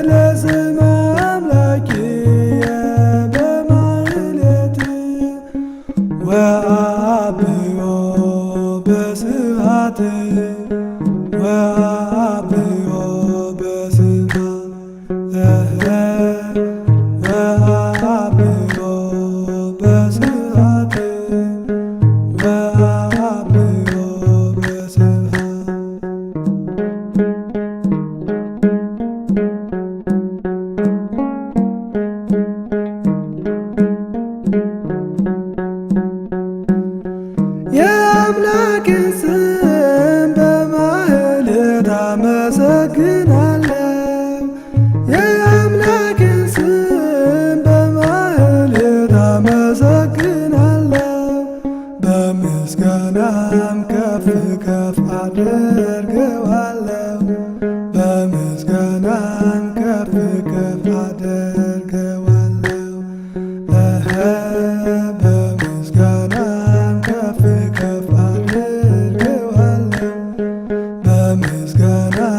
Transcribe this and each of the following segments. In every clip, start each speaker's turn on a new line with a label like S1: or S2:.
S1: ለስመ አምላኪየ በማኅሌት ወአብዮ በስብሐት ወአብዮ በስብሐት ወአብዮ በስብሐት ወአብዮ በስብሐት የአምላክን ስም በማኅሌት አመሰግናለሁ። የአምላክን ስም በማኅሌት አመሰግናለሁ። በምስጋናም ከፍ ከፍ አደርገዋለሁ። በምስጋናም ከፍ ከፍ አደርገዋለሁ። በምስጋናም ከፍ ከፍ አደርገዋለሁ። በምስጋናም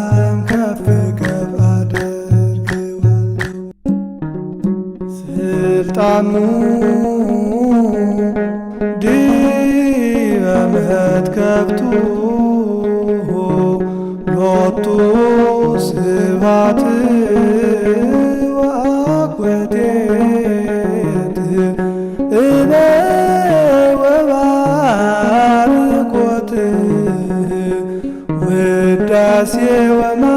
S1: ከፍ ከፍ አደርገዋለሁ። ስልጣኑ ዲበ መትከፍቱ ሎቱ ስብሐት ወአኮቴት እለ ወባርኮት ውዳሴ ወማኅሌት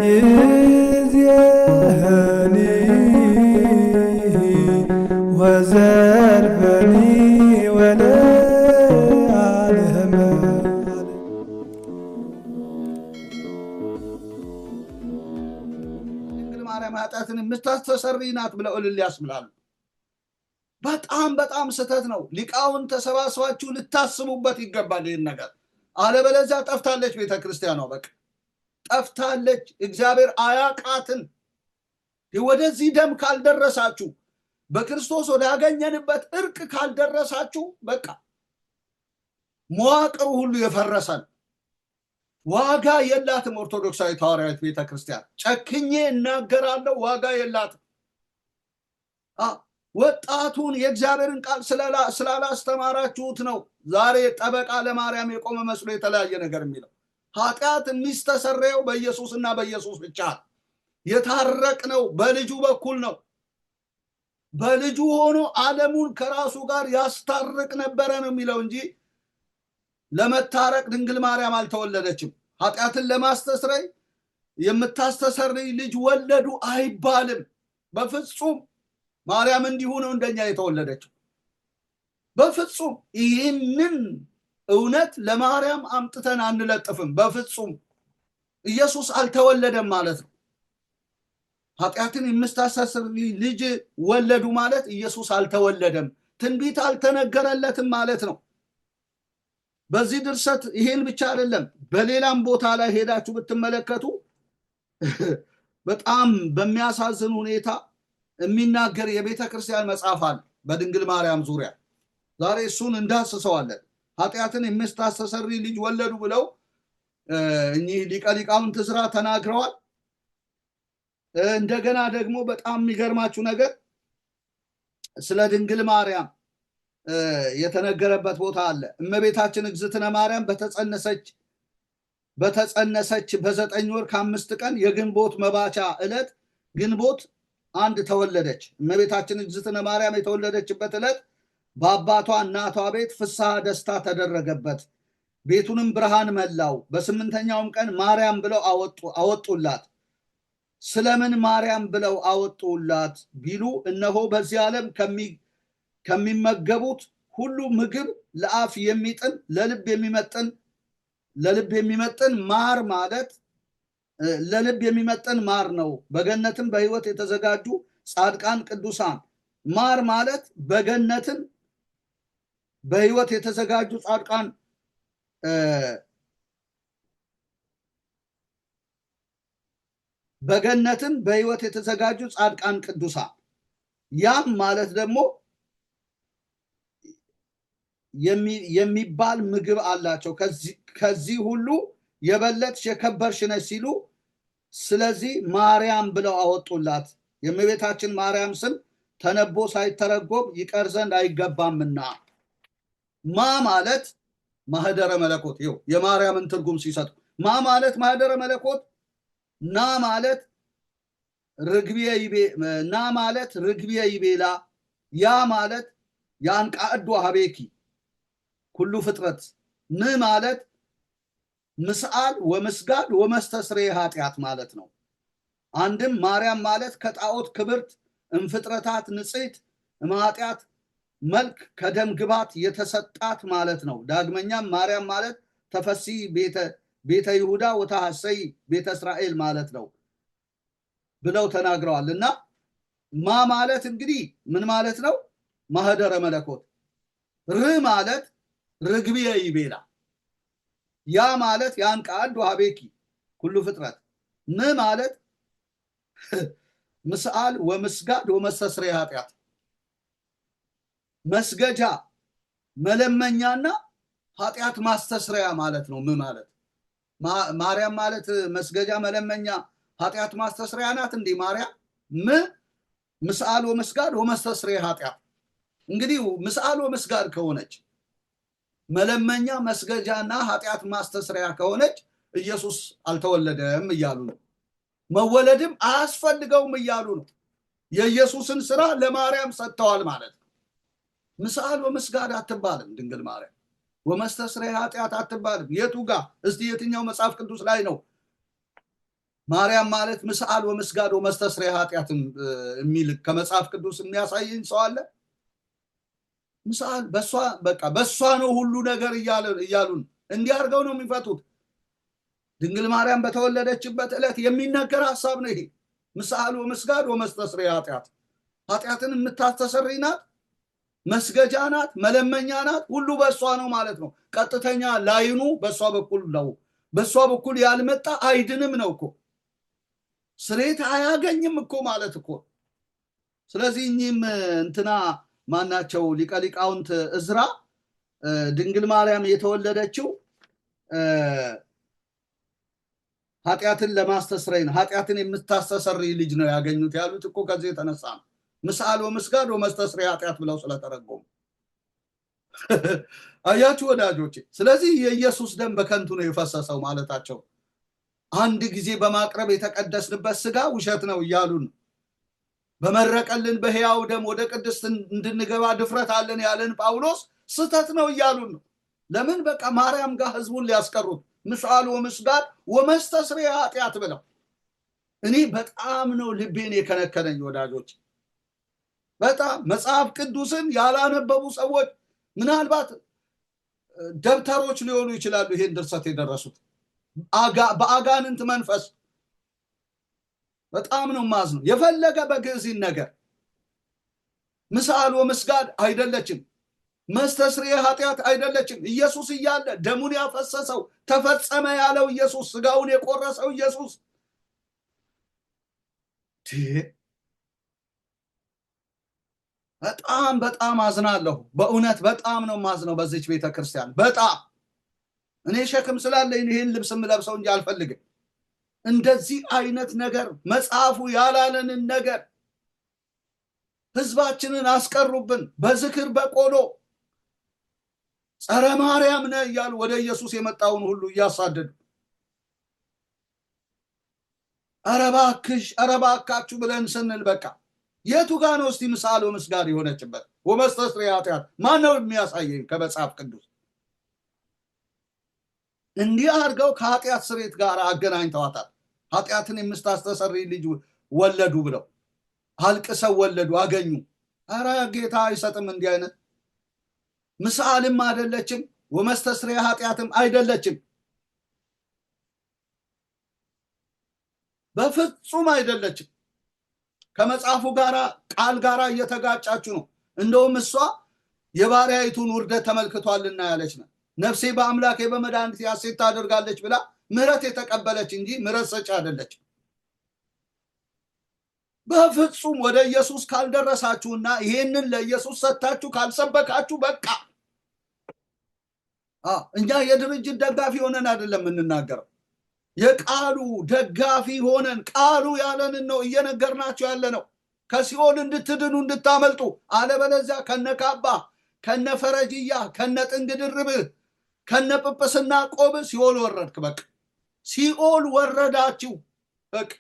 S1: ይእዜኒ ወዘልፈኒ ወለዓለመ
S2: ድንግል ማርያም ኃጢአትን የምታስተሰርይ ናት ብለው እልል ያስብላሉ። በጣም ስህተት ነው። ሊቃውን ተሰባስባችሁ ልታስቡበት ይገባል ይህን ነገር። አለበለዚያ ጠፍታለች ቤተክርስቲያኗ። በቃ ጠፍታለች። እግዚአብሔር አያቃትን። ወደዚህ ደም ካልደረሳችሁ፣ በክርስቶስ ወዳገኘንበት እርቅ ካልደረሳችሁ በቃ መዋቅሩ ሁሉ የፈረሰን ዋጋ የላትም። ኦርቶዶክሳዊት ሐዋርያዊት ቤተክርስቲያን ጨክኜ እናገራለሁ፣ ዋጋ የላትም። ወጣቱን የእግዚአብሔርን ቃል ስላላስተማራችሁት ነው ዛሬ ጠበቃ ለማርያም የቆመ መስሎ የተለያየ ነገር የሚለው። ኃጢአት የሚስተሰረየው በኢየሱስና በኢየሱስ ብቻ። የታረቅነው በልጁ በኩል ነው። በልጁ ሆኖ ዓለሙን ከራሱ ጋር ያስታርቅ ነበረ ነው የሚለው እንጂ ለመታረቅ ድንግል ማርያም አልተወለደችም። ኃጢአትን ለማስተስረይ የምታስተሰርይ ልጅ ወለዱ አይባልም በፍጹም። ማርያም እንዲሁ ነው እንደኛ የተወለደችው። በፍጹም ይህንን እውነት ለማርያም አምጥተን አንለጥፍም። በፍጹም ኢየሱስ አልተወለደም ማለት ነው። ኃጢአትን የምታስተሰርይ ልጅ ወለዱ ማለት ኢየሱስ አልተወለደም፣ ትንቢት አልተነገረለትም ማለት ነው። በዚህ ድርሰት ይሄን ብቻ አይደለም፣ በሌላም ቦታ ላይ ሄዳችሁ ብትመለከቱ በጣም በሚያሳዝን ሁኔታ የሚናገር የቤተ ክርስቲያን መጽሐፍ አለ በድንግል ማርያም ዙሪያ። ዛሬ እሱን እንዳስሰዋለን። ኃጢአትን የምታስተሰርይ ልጅ ወለዱ ብለው እኚህ ሊቀ ሊቃውንት ዕዝራ ተናግረዋል። እንደገና ደግሞ በጣም የሚገርማችሁ ነገር ስለ ድንግል ማርያም የተነገረበት ቦታ አለ። እመቤታችን እግዝእትነ ማርያም በተጸነሰች በ9 ወር ከ5 ቀን የግንቦት መባቻ ዕለት ግንቦት 1 ተወለደች። እመቤታችን እግዝእትነ ማርያም የተወለደችበት ዕለት በአባቷ እናቷ ቤት ፍስሐ ደስታ ተደረገበት፣ ቤቱንም ብርሃን መላው። በ8ኛውም ቀን ማርያም ብለው አወጡላት። ስለምን ማርያም ብለው አወጡላት ቢሉ እነሆ በዚህ ዓለም ከሚመገቡት ሁሉ ምግብ ለአፍ የሚጥን ለልብ የሚመጥን ማር ማለት ለልብ የሚመጥን ማር ነው። በገነትም በሕይወት የተዘጋጁ ጻድቃን ቅዱሳን። ማር ማለት በገነትም በሕይወት የተዘጋጁ ጻድቃን በገነትም በሕይወት የተዘጋጁ ጻድቃን ቅዱሳን። ያም ማለት ደግሞ የሚባል ምግብ አላቸው። ከዚህ ሁሉ የበለጥሽ የከበርሽ ነሽ ሲሉ ስለዚህ ማርያም ብለው አወጡላት። የእመቤታችን ማርያም ስም ተነቦ ሳይተረጎም ይቀር ዘንድ አይገባምና። ማ ማለት ማህደረ መለኮት። ይኸው የማርያምን ትርጉም ሲሰጡ ማ ማለት ማህደረ መለኮት፣ ና ማለት ርግብየ ይቤላ፣ ያ ማለት ያንቃዕዱ ሀቤኪ ኩሉ ፍጥረት፣ ም ማለት ምስአል ወምስጋድ ወመስተስርየ ኃጢአት ማለት ነው። አንድም ማርያም ማለት ከጣዖት ክብርት እምፍጥረታት ንጽሕት እምኃጢአት መልክ ከደም ግባት የተሰጣት ማለት ነው። ዳግመኛም ማርያም ማለት ተፈሲ ቤተ ይሁዳ ወታሐሰይ ቤተ እስራኤል ማለት ነው ብለው ተናግረዋል። እና ማ ማለት እንግዲህ ምን ማለት ነው? ማህደረ መለኮት። ር ማለት ርግብየ ይቤላ፣ ያ ማለት ያንቃዕዱ ሀቤኪ ኩሉ ፍጥረት፣ ም ማለት ምስአል ወምስጋድ ወመስተስርየ ኃጢአት፣ መስገጃ መለመኛና ኃጢአት ማስተስረያ ማለት ነው። ም ማለት ማርያም ማለት መስገጃ መለመኛ ኃጢአት ማስተስረያ ናት እንዴ ማርያም? ም ምስአል ወምስጋድ ወመስተስርየ ኃጢአት። እንግዲህ ምስአል ወምስጋድ ከሆነች መለመኛ መስገጃና ኃጢአት ማስተስረያ ከሆነች ኢየሱስ አልተወለደም እያሉ ነው። መወለድም አያስፈልገውም እያሉ ነው። የኢየሱስን ስራ ለማርያም ሰጥተዋል ማለት ነው። ምስአል ወምስጋድ አትባልም ድንግል ማርያም፣ ወመስተስርየ ኃጢአት አትባልም። የቱ ጋር እስቲ የትኛው መጽሐፍ ቅዱስ ላይ ነው ማርያም ማለት ምስአል ወምስጋድ ወመስተስርየ ኃጢአት የሚል ከመጽሐፍ ቅዱስ የሚያሳየኝ ሰው አለ? ምስአል በሷ ነው ሁሉ ነገር እያሉን እንዲያርገው ነው የሚፈቱት። ድንግል ማርያም በተወለደችበት ዕለት የሚነገር ሐሳብ ነው ይሄ። ምስአል ወምስጋድ ወመስተስርየ ኃጢአት፣ ኃጢአትን የምታስተሰርይ ናት፣ መስገጃ ናት፣ መለመኛ ናት። ሁሉ በሷ ነው ማለት ነው። ቀጥተኛ ላይኑ በሷ በኩል ነው። በሷ በኩል ያልመጣ አይድንም ነው እኮ፣ ስሬት አያገኝም እኮ ማለት እኮ። ስለዚህ እኚህም እንትና ማናቸው ሊቀ ሊቃውንት እዝራ ድንግል ማርያም የተወለደችው ኃጢአትን ለማስተስረይ ነው፣ ኃጢአትን የምታስተሰርይ ልጅ ነው ያገኙት ያሉት እኮ ከዚህ የተነሳ ነው። ምስአል ወምስጋድ ወመስተስርየ ኃጢአት ብለው ስለተረጎሙ አያችሁ ወዳጆቼ። ስለዚህ የኢየሱስ ደም በከንቱ ነው የፈሰሰው ማለታቸው፣ አንድ ጊዜ በማቅረብ የተቀደስንበት ስጋ ውሸት ነው እያሉን፣ በመረቀልን በሕያው ደም ወደ ቅድስት እንድንገባ ድፍረት አለን ያለን ጳውሎስ ስተት ነው እያሉን ነው። ለምን? በቃ ማርያም ጋር ህዝቡን ሊያስቀሩት ምስአል ወምስጋድ ወመስተስርየ ኃጢአት ብለው። እኔ በጣም ነው ልቤን የከነከነኝ ወዳጆች። በጣም መጽሐፍ ቅዱስን ያላነበቡ ሰዎች ምናልባት ደብተሮች ሊሆኑ ይችላሉ ይሄን ድርሰት የደረሱት በአጋንንት መንፈስ። በጣም ነው ማዝነው። የፈለገ በግዕዝ ነገር ምስአል ወምስጋድ አይደለችም፣ መስተስርየ ኃጢአት አይደለችም። ኢየሱስ እያለ ደሙን ያፈሰሰው ተፈጸመ ያለው ኢየሱስ፣ ስጋውን የቆረሰው ኢየሱስ። በጣም አዝናለሁ። በእውነት በጣም ነው ማዝነው በዚች ቤተክርስቲያን። በጣም እኔ ሸክም ስላለኝ ይሄን ልብስ የምለብሰው እንጂ አልፈልግም። እንደዚህ አይነት ነገር መጽሐፉ ያላለንን ነገር ህዝባችንን አስቀሩብን። በዝክር በቆሎ ጸረ ማርያም ነህ እያሉ ወደ ኢየሱስ የመጣውን ሁሉ እያሳደዱ ኧረ እባክሽ ኧረ እባካችሁ ብለን ስንል በቃ የቱ ጋር ነው እስቲ ምስአል ወምስጋድ የሆነችበት ወመስተስርየ ኃጢአት ማን ነው የሚያሳየኝ ከመጽሐፍ ቅዱስ? እንዲህ አድርገው ከኃጢአት ስሬት ጋር አገናኝተዋታል። ኃጢአትን የምታስተሰርይ ልጅ ወለዱ ብለው አልቅሰው ወለዱ አገኙ። ኧረ ጌታ አይሰጥም እንዲህ አይነት። ምስአልም አይደለችም ወመስተስርየ ኃጢአትም አይደለችም፣ በፍጹም አይደለችም። ከመጽሐፉ ጋራ ቃል ጋራ እየተጋጫችሁ ነው። እንደውም እሷ የባሪያይቱን ውርደት ተመልክቷልና ያለች ነው። ነፍሴ በአምላኬ በመድኃኒቴ ሐሴት ታደርጋለች ብላ ምህረት የተቀበለች እንጂ ምህረት ሰጪ አይደለችም። በፍጹም ወደ ኢየሱስ ካልደረሳችሁና ይሄንን ለኢየሱስ ሰጥታችሁ ካልሰበካችሁ በቃ እኛ የድርጅት ደጋፊ ሆነን አይደለም የምንናገረው። የቃሉ ደጋፊ ሆነን ቃሉ ያለንን ነው እየነገርናችሁ ያለ ነው። ከሲኦል እንድትድኑ እንድታመልጡ፣ አለበለዚያ ከነካባ ከነፈረጅያ ከነጥንግ ድርብህ ከነጵጵስና ቆብ ሲኦል ወረድክ። በቃ ሲኦል ወረዳችሁ። በቃ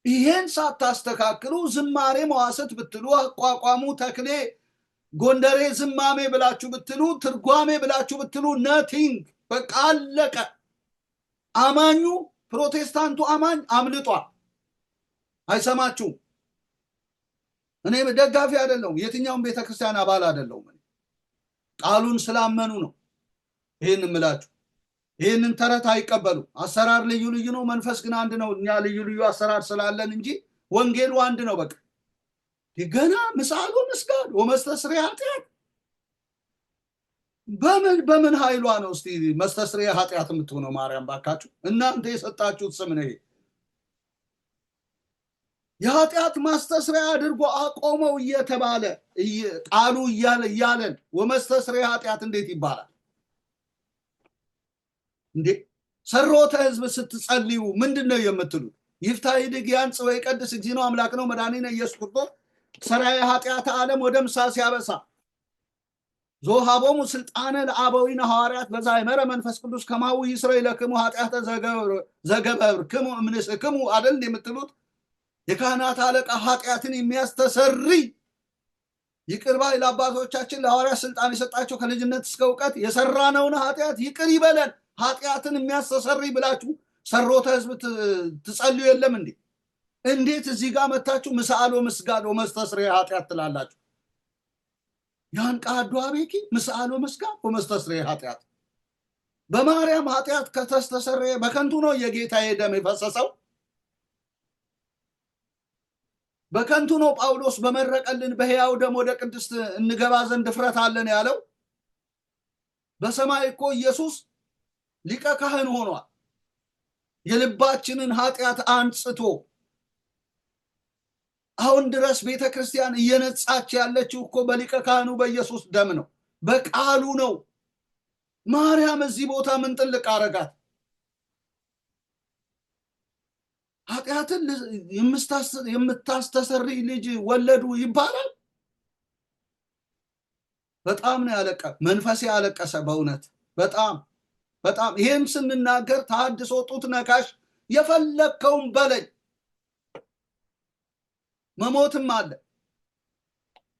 S2: ይሄን ሳታስተካክሉ ዝማሬ መዋስት ብትሉ፣ አቋቋሙ ተክሌ ጎንደሬ ዝማሜ ብላችሁ ብትሉ፣ ትርጓሜ ብላችሁ ብትሉ ነቲንግ። በቃ አለቀ። አማኙ ፕሮቴስታንቱ አማኝ አምልጧል። አይሰማችሁም። እኔ ደጋፊ አይደለሁም፣ የትኛውም ቤተክርስቲያን አባል አይደለሁም። ቃሉን ስላመኑ ነው ይህን እምላችሁ። ይህንን ተረት አይቀበሉ። አሰራር ልዩ ልዩ ነው፣ መንፈስ ግን አንድ ነው። እኛ ልዩ ልዩ አሰራር ስላለን እንጂ ወንጌሉ አንድ ነው። በቃ ገና ምሳሉ ምስጋድ ወመስተስሪያ ኃጢአት በምን ኃይሏ ነው እስቲ መስተስሪያ ኃጢአት የምትሆነው? ማርያም ባካችሁ፣ እናንተ የሰጣችሁት ስም ነው ይሄ። የኃጢአት ማስተስሪያ አድርጎ አቆመው እየተባለ ቃሉ እያለን ወመስተስሪያ ኃጢአት እንዴት ይባላል እንዴ? ሰሮተ ህዝብ ስትጸልዩ ምንድን ነው የምትሉት? ይፍታ ይድግ ያንጽ ወይ ቀድስ እግዚእነ አምላክ ነው መድኃኒነ ኢየሱስ ክርስቶስ ሰራየ ኃጢአተ ዓለም ወደምሳ ሲያበሳ ዞሃቦሙ ስልጣነ ለአበዊነ ሐዋርያት በዛይመረ መንፈስ ቅዱስ ከማዊ ይስረይ ለክሙ ኃጢአተ ዘገበርክሙ እምንስክሙ አይደል የምትሉት? የካህናት አለቃ ኃጢአትን የሚያስተሰሪ ይቅር ባይ ለአባቶቻችን ለሐዋርያት ስልጣን የሰጣቸው ከልጅነት እስከ እውቀት የሰራነውን ኃጢአት ይቅር ይበለን ኃጢአትን የሚያስተሰሪ ብላችሁ ሰሮተ ህዝብ ትጸልዩ የለም እንዴ? እንዴት እዚህ ጋር መታችሁ ምስአሎ ምስጋድ ወመስተስሪያ ኃጢአት ትላላችሁ? ያን ቃዱ አቤኪ ምስአሎ ምስጋድ ወመስተስሪያ ኃጢአት። በማርያም ኃጢአት ከተስተሰረየ በከንቱ ነው የጌታዬ ደም የፈሰሰው። በከንቱ ነው ጳውሎስ በመረቀልን በሕያው ደም ወደ ቅድስት እንገባ ዘንድ ድፍረት አለን ያለው። በሰማይ እኮ ኢየሱስ ሊቀ ካህን ሆኗል። የልባችንን ኃጢአት አንጽቶ አሁን ድረስ ቤተ ክርስቲያን እየነጻች ያለችው እኮ በሊቀ ካህኑ በኢየሱስ ደም ነው፣ በቃሉ ነው። ማርያም እዚህ ቦታ ምን ጥልቅ አረጋት? ኃጢአትን የምታስተሰሪ ልጅ ወለዱ ይባላል። በጣም ነው ያለቀ መንፈሴ ያለቀሰ በእውነት በጣም በጣም። ይሄን ስንናገር ተሐድሶ ጡት ነካሽ የፈለከውን በለኝ፣ መሞትም አለ።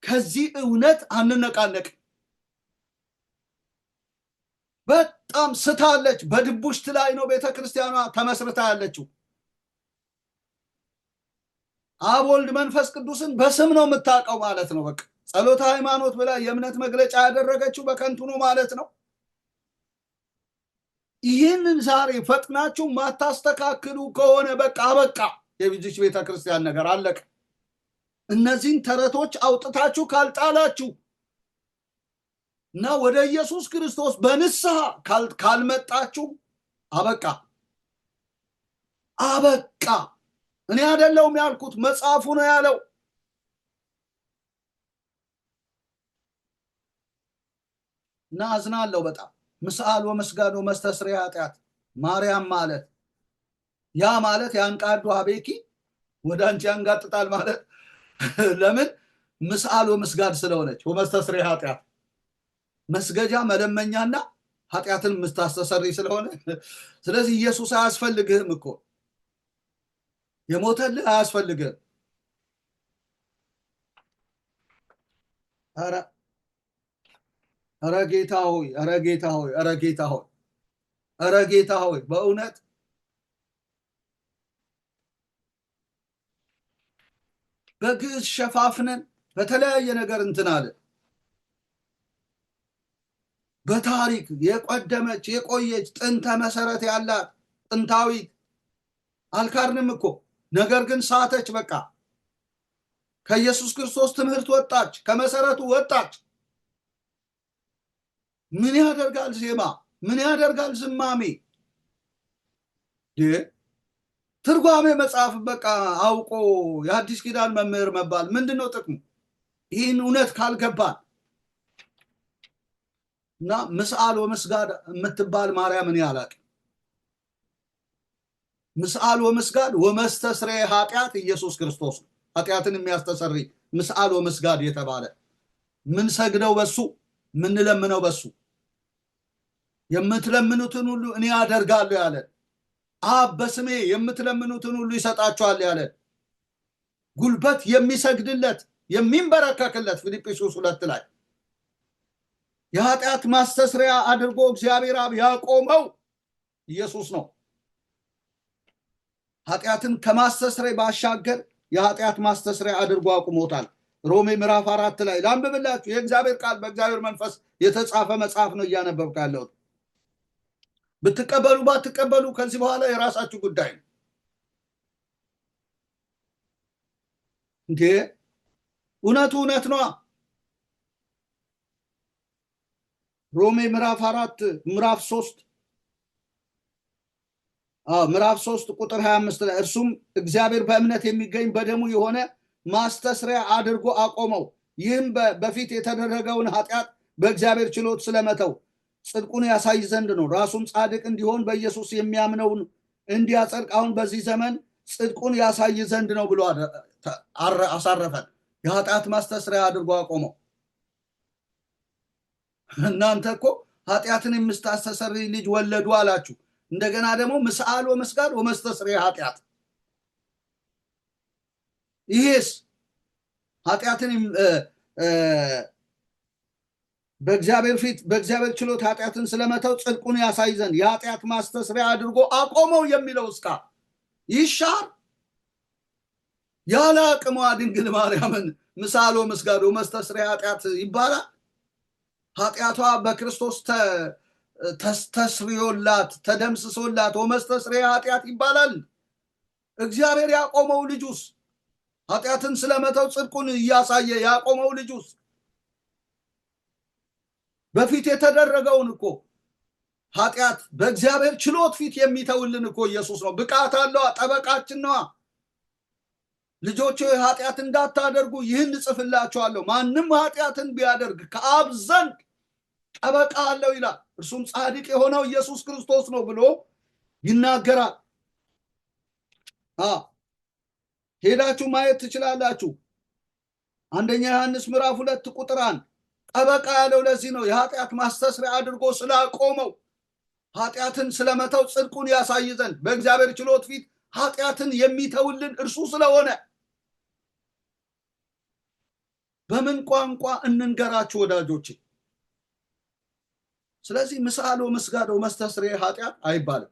S2: ከዚህ እውነት አንነቃነቅ። በጣም ስታለች። በድቡሽት ላይ ነው ቤተክርስቲያኗ ተመስርታ ያለችው። አብ ወልድ መንፈስ ቅዱስን በስም ነው የምታውቀው ማለት ነው። በቃ ጸሎተ ሃይማኖት ብላ የእምነት መግለጫ ያደረገችው በከንቱ ነው ማለት ነው። ይህንን ዛሬ ፈጥናችሁ ማታስተካክሉ ከሆነ በቃ በቃ የብዙች ቤተክርስቲያን ነገር አለቀ። እነዚህን ተረቶች አውጥታችሁ ካልጣላችሁ እና ወደ ኢየሱስ ክርስቶስ በንስሐ ካልመጣችሁ አበቃ አበቃ። እኔ አይደለሁም ያልኩት፣ መጽሐፉ ነው ያለው። እና አዝናለሁ በጣም። ምስአል ወመስጋድ ወመስተስሪያ ኃጢአት ማርያም ማለት ያ ማለት ያንቃዱ አቤኪ ወደ አንቺ ያንጋጥጣል ማለት ለምን? ምስአል ወመስጋድ ስለሆነች ወመስተስሪያ ኃጢአት መስገጃ መለመኛና ኃጢአትን ምስታስተሰሪ ስለሆነ፣ ስለዚህ ኢየሱስ አያስፈልግህም እኮ የሞተልህ አያስፈልግህም። ኧረ ጌታ ሆይ፣ ኧረ ጌታ ሆይ፣ ኧረ ጌታ ሆይ፣ ኧረ ጌታ ሆይ በእውነት በግዕዝ ሸፋፍነን በተለያየ ነገር እንትን አለ። በታሪክ የቆደመች የቆየች ጥንተ መሰረት ያላት ጥንታዊት አልካርንም እኮ። ነገር ግን ሳተች። በቃ ከኢየሱስ ክርስቶስ ትምህርት ወጣች፣ ከመሰረቱ ወጣች። ምን ያደርጋል ዜማ? ምን ያደርጋል ዝማሜ? ትርጓሜ መጽሐፍ በቃ አውቆ የአዲስ ኪዳን መምህር መባል ምንድነው ጥቅሙ? ይህን እውነት ካልገባን እና ምስአል ወመስጋድ የምትባል ማርያምን ያላቅ ምስአል ወመስጋድ ወመስተስሬ ኃጢአት ኢየሱስ ክርስቶስ ኃጢአትን የሚያስተሰሪ ምስአል ወመስጋድ የተባለ ምን ሰግደው በሱ ምን ለምነው በሱ የምትለምኑትን ሁሉ እኔ አደርጋለሁ ያለ አብ በስሜ የምትለምኑትን ሁሉ ይሰጣችኋል ያለ ጉልበት የሚሰግድለት የሚንበረከክለት ፊልጵስዩስ 2 ላይ የኃጢአት ማስተስሪያ አድርጎ እግዚአብሔር አብ ያቆመው ኢየሱስ ነው። ኃጢአትን ከማስተስሪያ ባሻገር የኃጢአት ማስተስሪያ አድርጎ አቁሞታል። ሮሜ ምዕራፍ 4 ላይ ላንብብላችሁ። የእግዚአብሔር ቃል በእግዚአብሔር መንፈስ የተጻፈ መጽሐፍ ነው እያነበብኩ ያለሁት። ብትቀበሉ ባትቀበሉ ከዚህ በኋላ የራሳችሁ ጉዳይ ነው። እንዴ እውነቱ እውነት ነው። ሮሜ ምዕራፍ 4 ምዕራፍ 3 ምዕራፍ 3 ቁጥር 25 ላይ እርሱም እግዚአብሔር በእምነት የሚገኝ በደሙ የሆነ ማስተስሪያ አድርጎ አቆመው። ይህም በፊት የተደረገውን ኃጢአት በእግዚአብሔር ችሎት ስለመተው ጽድቁን ያሳይ ዘንድ ነው። ራሱም ጻድቅ እንዲሆን በኢየሱስ የሚያምነውን እንዲያጸድቅ አሁን በዚህ ዘመን ጽድቁን ያሳይ ዘንድ ነው ብሎ አሳረፈን። የኃጢአት ማስተስሪያ አድርጎ አቆመው። እናንተ እኮ ኃጢአትን የምታስተሰሪ ልጅ ወለዱ አላችሁ። እንደገና ደግሞ ምስአል ወመስጋድ ወመስተስሪያ ኃጢአት። ይሄስ ኃጢአትን በእግዚአብሔር ፊት በእግዚአብሔር ችሎት ኃጢአትን ስለመተው ጽድቁን ያሳይ ዘንድ የኃጢአት ማስተስሪያ አድርጎ አቆመው የሚለው እስካ ይሻር ያለ አቅሟ ድንግል ማርያምን ምስአል ወመስጋድ ወመስተስሪያ ኃጢአት ይባላል። ኃጢአቷ በክርስቶስ ተስርዮላት ተደምስሶላት ወመስተስሪያ ኃጢአት ይባላል። እግዚአብሔር ያቆመው ልጁስ ኃጢአትን ስለመተው ጽድቁን እያሳየ ያቆመው ልጁስ በፊት የተደረገውን እኮ ኃጢአት በእግዚአብሔር ችሎት ፊት የሚተውልን እኮ ኢየሱስ ነው። ብቃት አለው፣ ጠበቃችን ነው። ልጆች ኃጢአት እንዳታደርጉ ይህን እጽፍላችኋለሁ፣ ማንም ኃጢአትን ቢያደርግ ከአብ ዘንድ ጠበቃ አለው ይላል። እርሱም ጻድቅ የሆነው ኢየሱስ ክርስቶስ ነው ብሎ ይናገራል። ሄዳችሁ ማየት ትችላላችሁ። አንደኛ ዮሐንስ ምዕራፍ 2 ቁጥር 1 ጠበቃ ያለው ለዚህ ነው። የኃጢአት ማስተስሪያ አድርጎ ስላቆመው ኃጢአትን ስለመተው ጽድቁን ያሳይ ዘንድ በእግዚአብሔር ችሎት ፊት ኃጢአትን የሚተውልን እርሱ ስለሆነ በምን ቋንቋ እንንገራችሁ ወዳጆች? ስለዚህ ምስአል ወመስጋድ ወመስተስሪያ ኃጢአት አይባልም።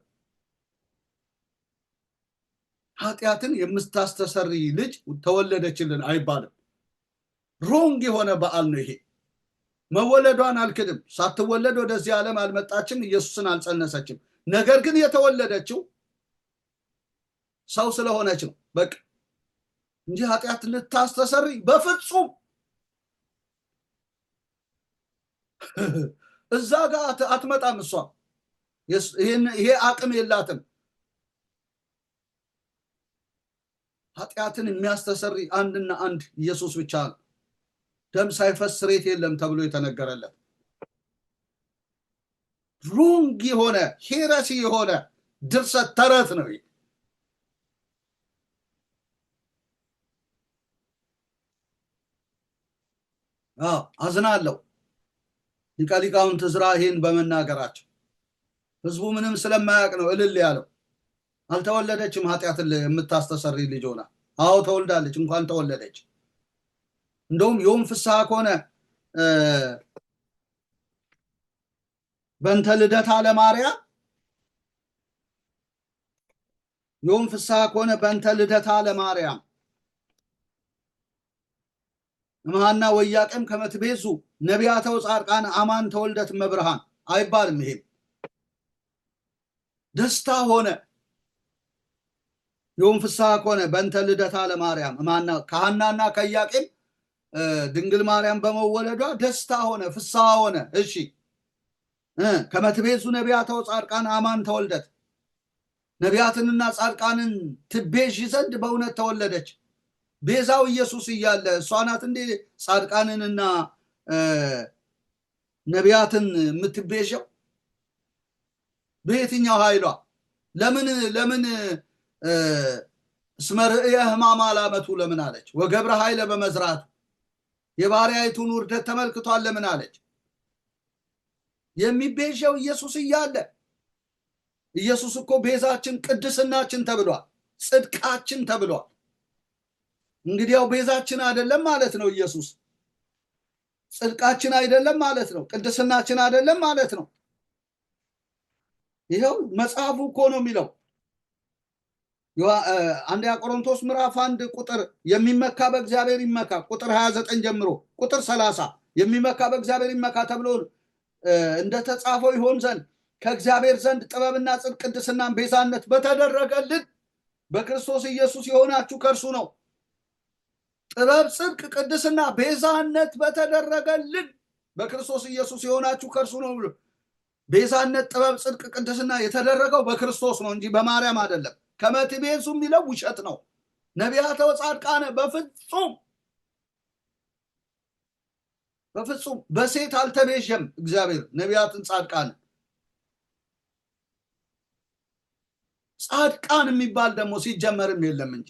S2: ኃጢአትን የምታስተሰሪ ልጅ ተወለደችልን አይባልም። ሮንግ የሆነ በዓል ነው ይሄ። መወለዷን አልክድም። ሳትወለድ ወደዚህ ዓለም አልመጣችም፣ ኢየሱስን አልጸነሰችም። ነገር ግን የተወለደችው ሰው ስለሆነች ነው በቃ እንጂ ኃጢአት ልታስተሰሪ በፍጹም እዛ ጋር አትመጣም። እሷ ይሄ አቅም የላትም። ኃጢአትን የሚያስተሰሪ አንድና አንድ ኢየሱስ ብቻ ነው። ደም ሳይፈስ ስርየት የለም ተብሎ የተነገረለት ሮንግ የሆነ ሄረሲ የሆነ ድርሰት ተረት ነው። አዝናለሁ ሊቀ ሊቃውንት ዕዝራ ይሄን በመናገራቸው። ህዝቡ ምንም ስለማያውቅ ነው እልል ያለው። አልተወለደችም ኃጢአትን የምታስተሰሪ ልጅ ሆና። አዎ ተወልዳለች፣ እንኳን ተወለደች። እንደውም ዮም ፍስሐ ከሆነ በእንተ ልደታ ለማርያም ዮም ፍስሐ ከሆነ በእንተ ልደታ ለማርያም እምሃና ወኢያቄም ከመ ትቤዙ ነቢያተ ወጻድቃን አማን ተወልደት እመብርሃን አይባልም። ይሄም ደስታ ሆነ። ዮም ፍስሐ ከሆነ በእንተ ልደታ ለማርያም እምሃና ከሐናና ከኢያቄም ድንግል ማርያም በመወለዷ ደስታ ሆነ፣ ፍስሐ ሆነ። እሺ ከመ ትቤዙ ነቢያተ ወጻድቃን አማን ተወልደት ነቢያትንና ጻድቃንን ትቤዥ ዘንድ በእውነት ተወለደች። ቤዛው ኢየሱስ እያለ እሷ ናት እንዴ ጻድቃንንና ነቢያትን የምትቤዠው? በየትኛው ኃይሏ? ለምን እስመ ርእየ ሕማማ ላመቱ ለምን አለች? ወገብረ ኃይለ በመዝራቱ የባሪያይቱን ውርደት ተመልክቷል ለምን አለች? የሚቤዠው ኢየሱስ እያለ። ኢየሱስ እኮ ቤዛችን ቅድስናችን ተብሏል፣ ጽድቃችን ተብሏል። እንግዲያው ቤዛችን አይደለም ማለት ነው ኢየሱስ፣ ጽድቃችን አይደለም ማለት ነው፣ ቅድስናችን አይደለም ማለት ነው። ይኸው መጽሐፉ እኮ ነው የሚለው። አንደኛ ቆሮንቶስ ምዕራፍ 1 ቁጥር የሚመካ በእግዚአብሔር ይመካ፣ ቁጥር 29 ጀምሮ ቁጥር 30 የሚመካ በእግዚአብሔር ይመካ ተብሎ እንደተጻፈው ይሆን ዘንድ ከእግዚአብሔር ዘንድ ጥበብና ጽድቅ ቅድስናን ቤዛነት በተደረገልን በክርስቶስ ኢየሱስ የሆናችሁ ከእርሱ ነው። ጥበብ፣ ጽድቅ፣ ቅድስና፣ ቤዛነት በተደረገልን በክርስቶስ ኢየሱስ የሆናችሁ ከእርሱ ነው። ቤዛነት፣ ጥበብ፣ ጽድቅ፣ ቅድስና የተደረገው በክርስቶስ ነው እንጂ በማርያም አይደለም። ከመትቤዙ የሚለው ውሸት ነው። ነቢያተ ወጻድቃነ በፍጹም በሴት አልተቤዠም እግዚአብሔር ነቢያትን ጻድቃን። ጻድቃን የሚባል ደግሞ ሲጀመርም የለም እንጂ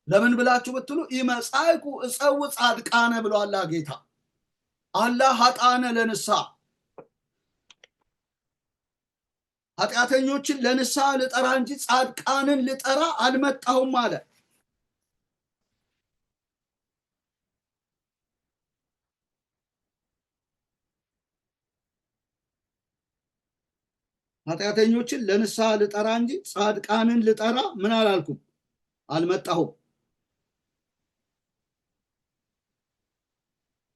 S2: ለምን ብላችሁ ብትሉ ኢመጻእኩ እፀው ጻድቃነ ብሏል ጌታ። አላህ ኃጥአነ ለንስሐ ኃጢአተኞችን ለንስሐ ልጠራ እንጂ ጻድቃንን ልጠራ አልመጣሁም አለ። ኃጢአተኞችን ለንስሐ ልጠራ እንጂ ጻድቃንን ልጠራ ምን አላልኩም አልመጣሁም።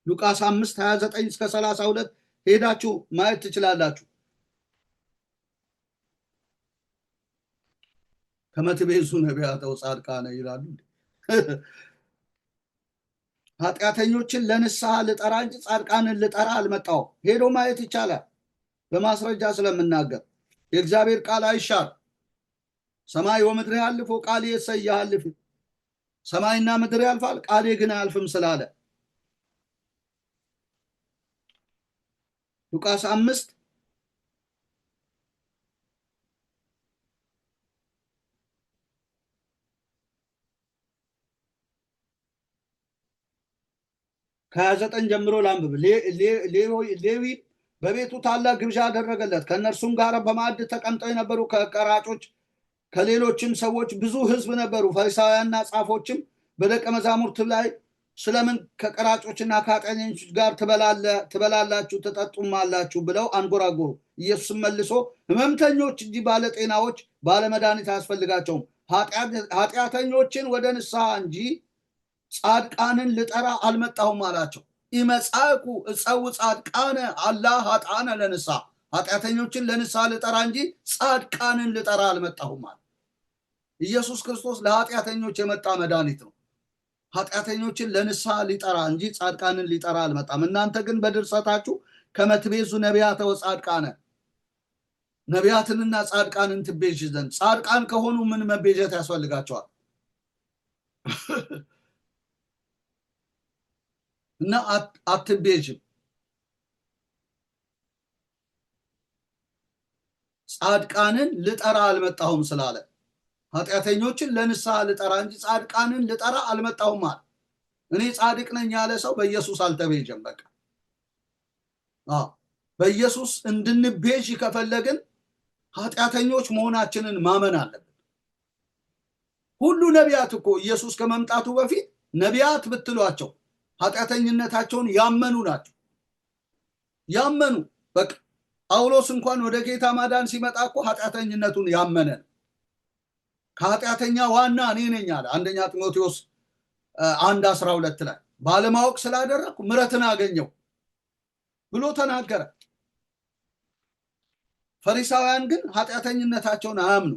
S2: ሉቃስ 5:29 እስከ 32 ሄዳችሁ ማየት ትችላላችሁ። ከመትቤዙ ነቢያተ ወጻድቃነ ይላሉ። ኃጢአተኞችን ለንስሐ ልጠራ እንጂ ጻድቃንን ልጠራ አልመጣሁም። ሄዶ ማየት ይቻላል በማስረጃ ስለምናገር። የእግዚአብሔር ቃል አይሻር። ሰማይ ወምድር ያልፎ ቃል የሰያልፍ ሰማይና ምድር ያልፋል ቃሌ ግን አያልፍም ስላለ ሉቃስ 5 ከ29 ጀምሮ ላንብብ። ሌዊ በቤቱ ታላቅ ግብዣ አደረገለት። ከእነርሱም ጋር በማዕድ ተቀምጠው የነበሩ ከቀራጮች ከሌሎችም ሰዎች ብዙ ሕዝብ ነበሩ። ፈሪሳውያንና ጻፎችም በደቀ መዛሙርት ላይ ስለምን ከቀራጮችና ከኃጢአተኞች ጋር ትበላላችሁ ትጠጡማላችሁ ብለው አንጎራጎሩ። ኢየሱስም መልሶ ሕመምተኞች እንጂ ባለጤናዎች ባለመድኃኒት አያስፈልጋቸውም። ኃጢአተኞችን ወደ ንስሐ እንጂ ጻድቃንን ልጠራ አልመጣሁም አላቸው። ኢመጻእኩ እፀው ጻድቃነ አላህ ኃጥአነ ለንስሐ ኃጢአተኞችን ለንስሐ ልጠራ እንጂ ጻድቃንን ልጠራ አልመጣሁም አለ። ኢየሱስ ክርስቶስ ለኃጢአተኞች የመጣ መድኃኒት ነው። ኃጢአተኞችን ለንስሐ ሊጠራ እንጂ ጻድቃንን ሊጠራ አልመጣም። እናንተ ግን በድርሰታችሁ ከመትቤዙ ነቢያተ ወጻድቃነ ነቢያትንና ጻድቃንን ትቤዥ ዘንድ ጻድቃን ከሆኑ ምን መቤዠት ያስፈልጋቸዋል? እና አትቤዥም። ጻድቃንን ልጠራ አልመጣሁም ስላለ ኃጢአተኞችን ለንስሐ ልጠራ እንጂ ጻድቃንን ልጠራ አልመጣሁም አለ። እኔ ጻድቅ ነኝ ያለ ሰው በኢየሱስ አልተቤዠም። በቃ በኢየሱስ እንድንቤዥ ከፈለግን ኃጢአተኞች መሆናችንን ማመን አለብን። ሁሉ ነቢያት እኮ ኢየሱስ ከመምጣቱ በፊት ነቢያት ብትሏቸው ኃጢአተኝነታቸውን ያመኑ ናቸው። ያመኑ በቃ ጳውሎስ እንኳን ወደ ጌታ ማዳን ሲመጣ እኮ ኃጢአተኝነቱን ያመነ ነው። ከኃጢአተኛ ዋና እኔ ነኝ አለ አንደኛ ጢሞቴዎስ 1:12 ላይ ባለማወቅ ስላደረኩ ምሕረትን አገኘው ብሎ ተናገረ። ፈሪሳውያን ግን ኃጢአተኝነታቸውን አያምኑ።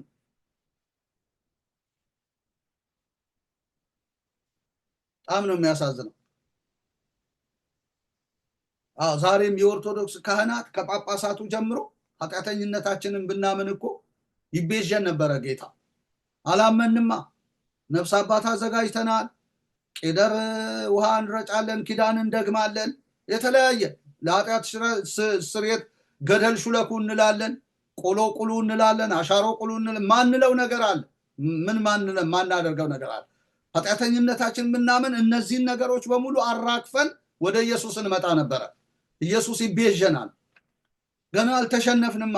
S2: በጣም ነው የሚያሳዝነው። ዛሬም የኦርቶዶክስ ካህናት ከጳጳሳቱ ጀምሮ ኃጢአተኝነታችንን ብናምን እኮ ይቤዠን ነበረ ጌታ። አላመንማ። ነፍስ አባት አዘጋጅተናል፣ ቄደር ውሃ እንረጫለን፣ ኪዳን እንደግማለን፣ የተለያየ ለኃጢአት ስርየት ገደል ሹለኩ እንላለን፣ ቆሎ ቁሉ እንላለን፣ አሻሮ ቁሉ እንላለን። ማንለው ነገር አለ? ምን ማናደርገው ነገር አለ? ኃጢአተኝነታችን ምናምን እነዚህን ነገሮች በሙሉ አራግፈን ወደ ኢየሱስ እንመጣ ነበረ። ኢየሱስ ይቤዠናል። ገና አልተሸነፍንማ።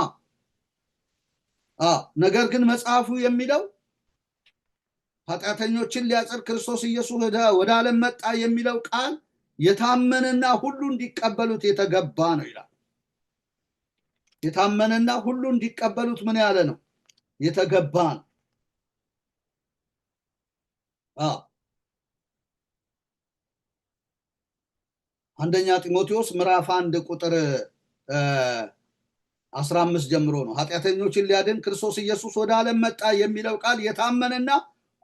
S2: ነገር ግን መጽሐፉ የሚለው ኃጢአተኞችን ሊያጸድቅ ክርስቶስ ኢየሱስ ወደ ዓለም መጣ የሚለው ቃል የታመነና ሁሉ እንዲቀበሉት የተገባ ነው ይላል። የታመነና ሁሉ እንዲቀበሉት ምን ያለ ነው? የተገባ ነው። አንደኛ ጢሞቴዎስ ምዕራፍ 1 ቁጥር 15 ጀምሮ ነው ኃጢአተኞችን ሊያድን ክርስቶስ ኢየሱስ ወደ ዓለም መጣ የሚለው ቃል የታመነና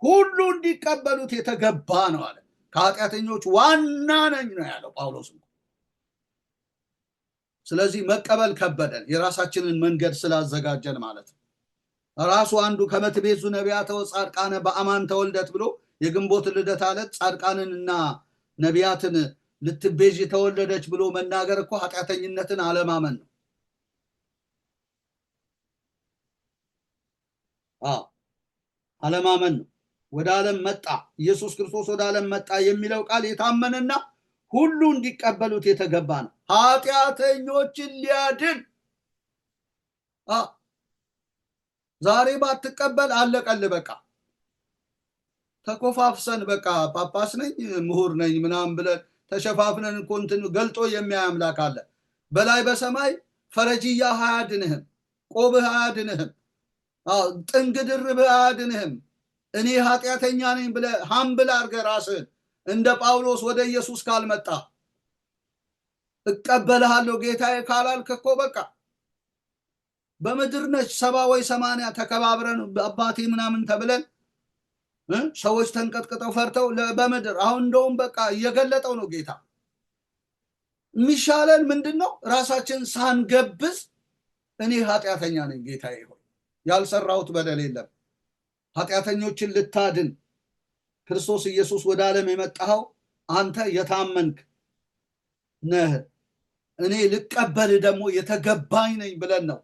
S2: ሁሉ እንዲቀበሉት የተገባ ነው አለ። ከኃጢአተኞች ዋና ነኝ ነው ያለው ጳውሎስ። ስለዚህ መቀበል ከበደን፣ የራሳችንን መንገድ ስላዘጋጀን ማለት ነው። ራሱ አንዱ ከመትቤዙ ነቢያተ ወጻድቃነ በአማን ተወልደት ብሎ የግንቦት ልደት ዕለት ጻድቃንንና ነቢያትን ልትቤዥ ተወለደች ብሎ መናገር እኮ ኃጢአተኝነትን አለማመን ነው። አለማመን ነው። ወደ ዓለም መጣ ኢየሱስ ክርስቶስ ወደ ዓለም መጣ የሚለው ቃል የታመነና ሁሉ እንዲቀበሉት የተገባ ነው። ኃጢአተኞችን ሊያድን። ዛሬ ባትቀበል አለቀል። በቃ ተኮፋፍሰን በቃ ጳጳስ ነኝ ምሁር ነኝ ምናምን ብለን ተሸፋፍነን እኮ እንትን ገልጦ የሚያይ አምላክ አለ። በላይ በሰማይ ፈረጅያ አያድንህም፣ ቆብህ አያድንህም፣ ጥንግ ድርብህ አያድንህም። እኔ ኃጢአተኛ ነኝ ብለህ ሀምብል አድርገህ ራስህን እንደ ጳውሎስ ወደ ኢየሱስ ካልመጣ እቀበልሃለሁ ጌታዬ ካላልክ እኮ በቃ በምድር ነች 70 ወይ 80 ተከባብረን አባቴ ምናምን ተብለን ሰዎች ተንቀጥቅጠው ፈርተው በምድር አሁን እንደውም በቃ እየገለጠው ነው ጌታ። የሚሻለን ምንድነው? ራሳችን ሳንገብዝ እኔ ኃጢአተኛ ነኝ ጌታዬ ሆይ ያልሰራሁት በደል የለም። ኃጢአተኞችን ልታድን ክርስቶስ ኢየሱስ ወደ ዓለም የመጣው አንተ የታመንክ ነህ፣ እኔ ልቀበል ደግሞ የተገባኝ ነኝ ብለን ነው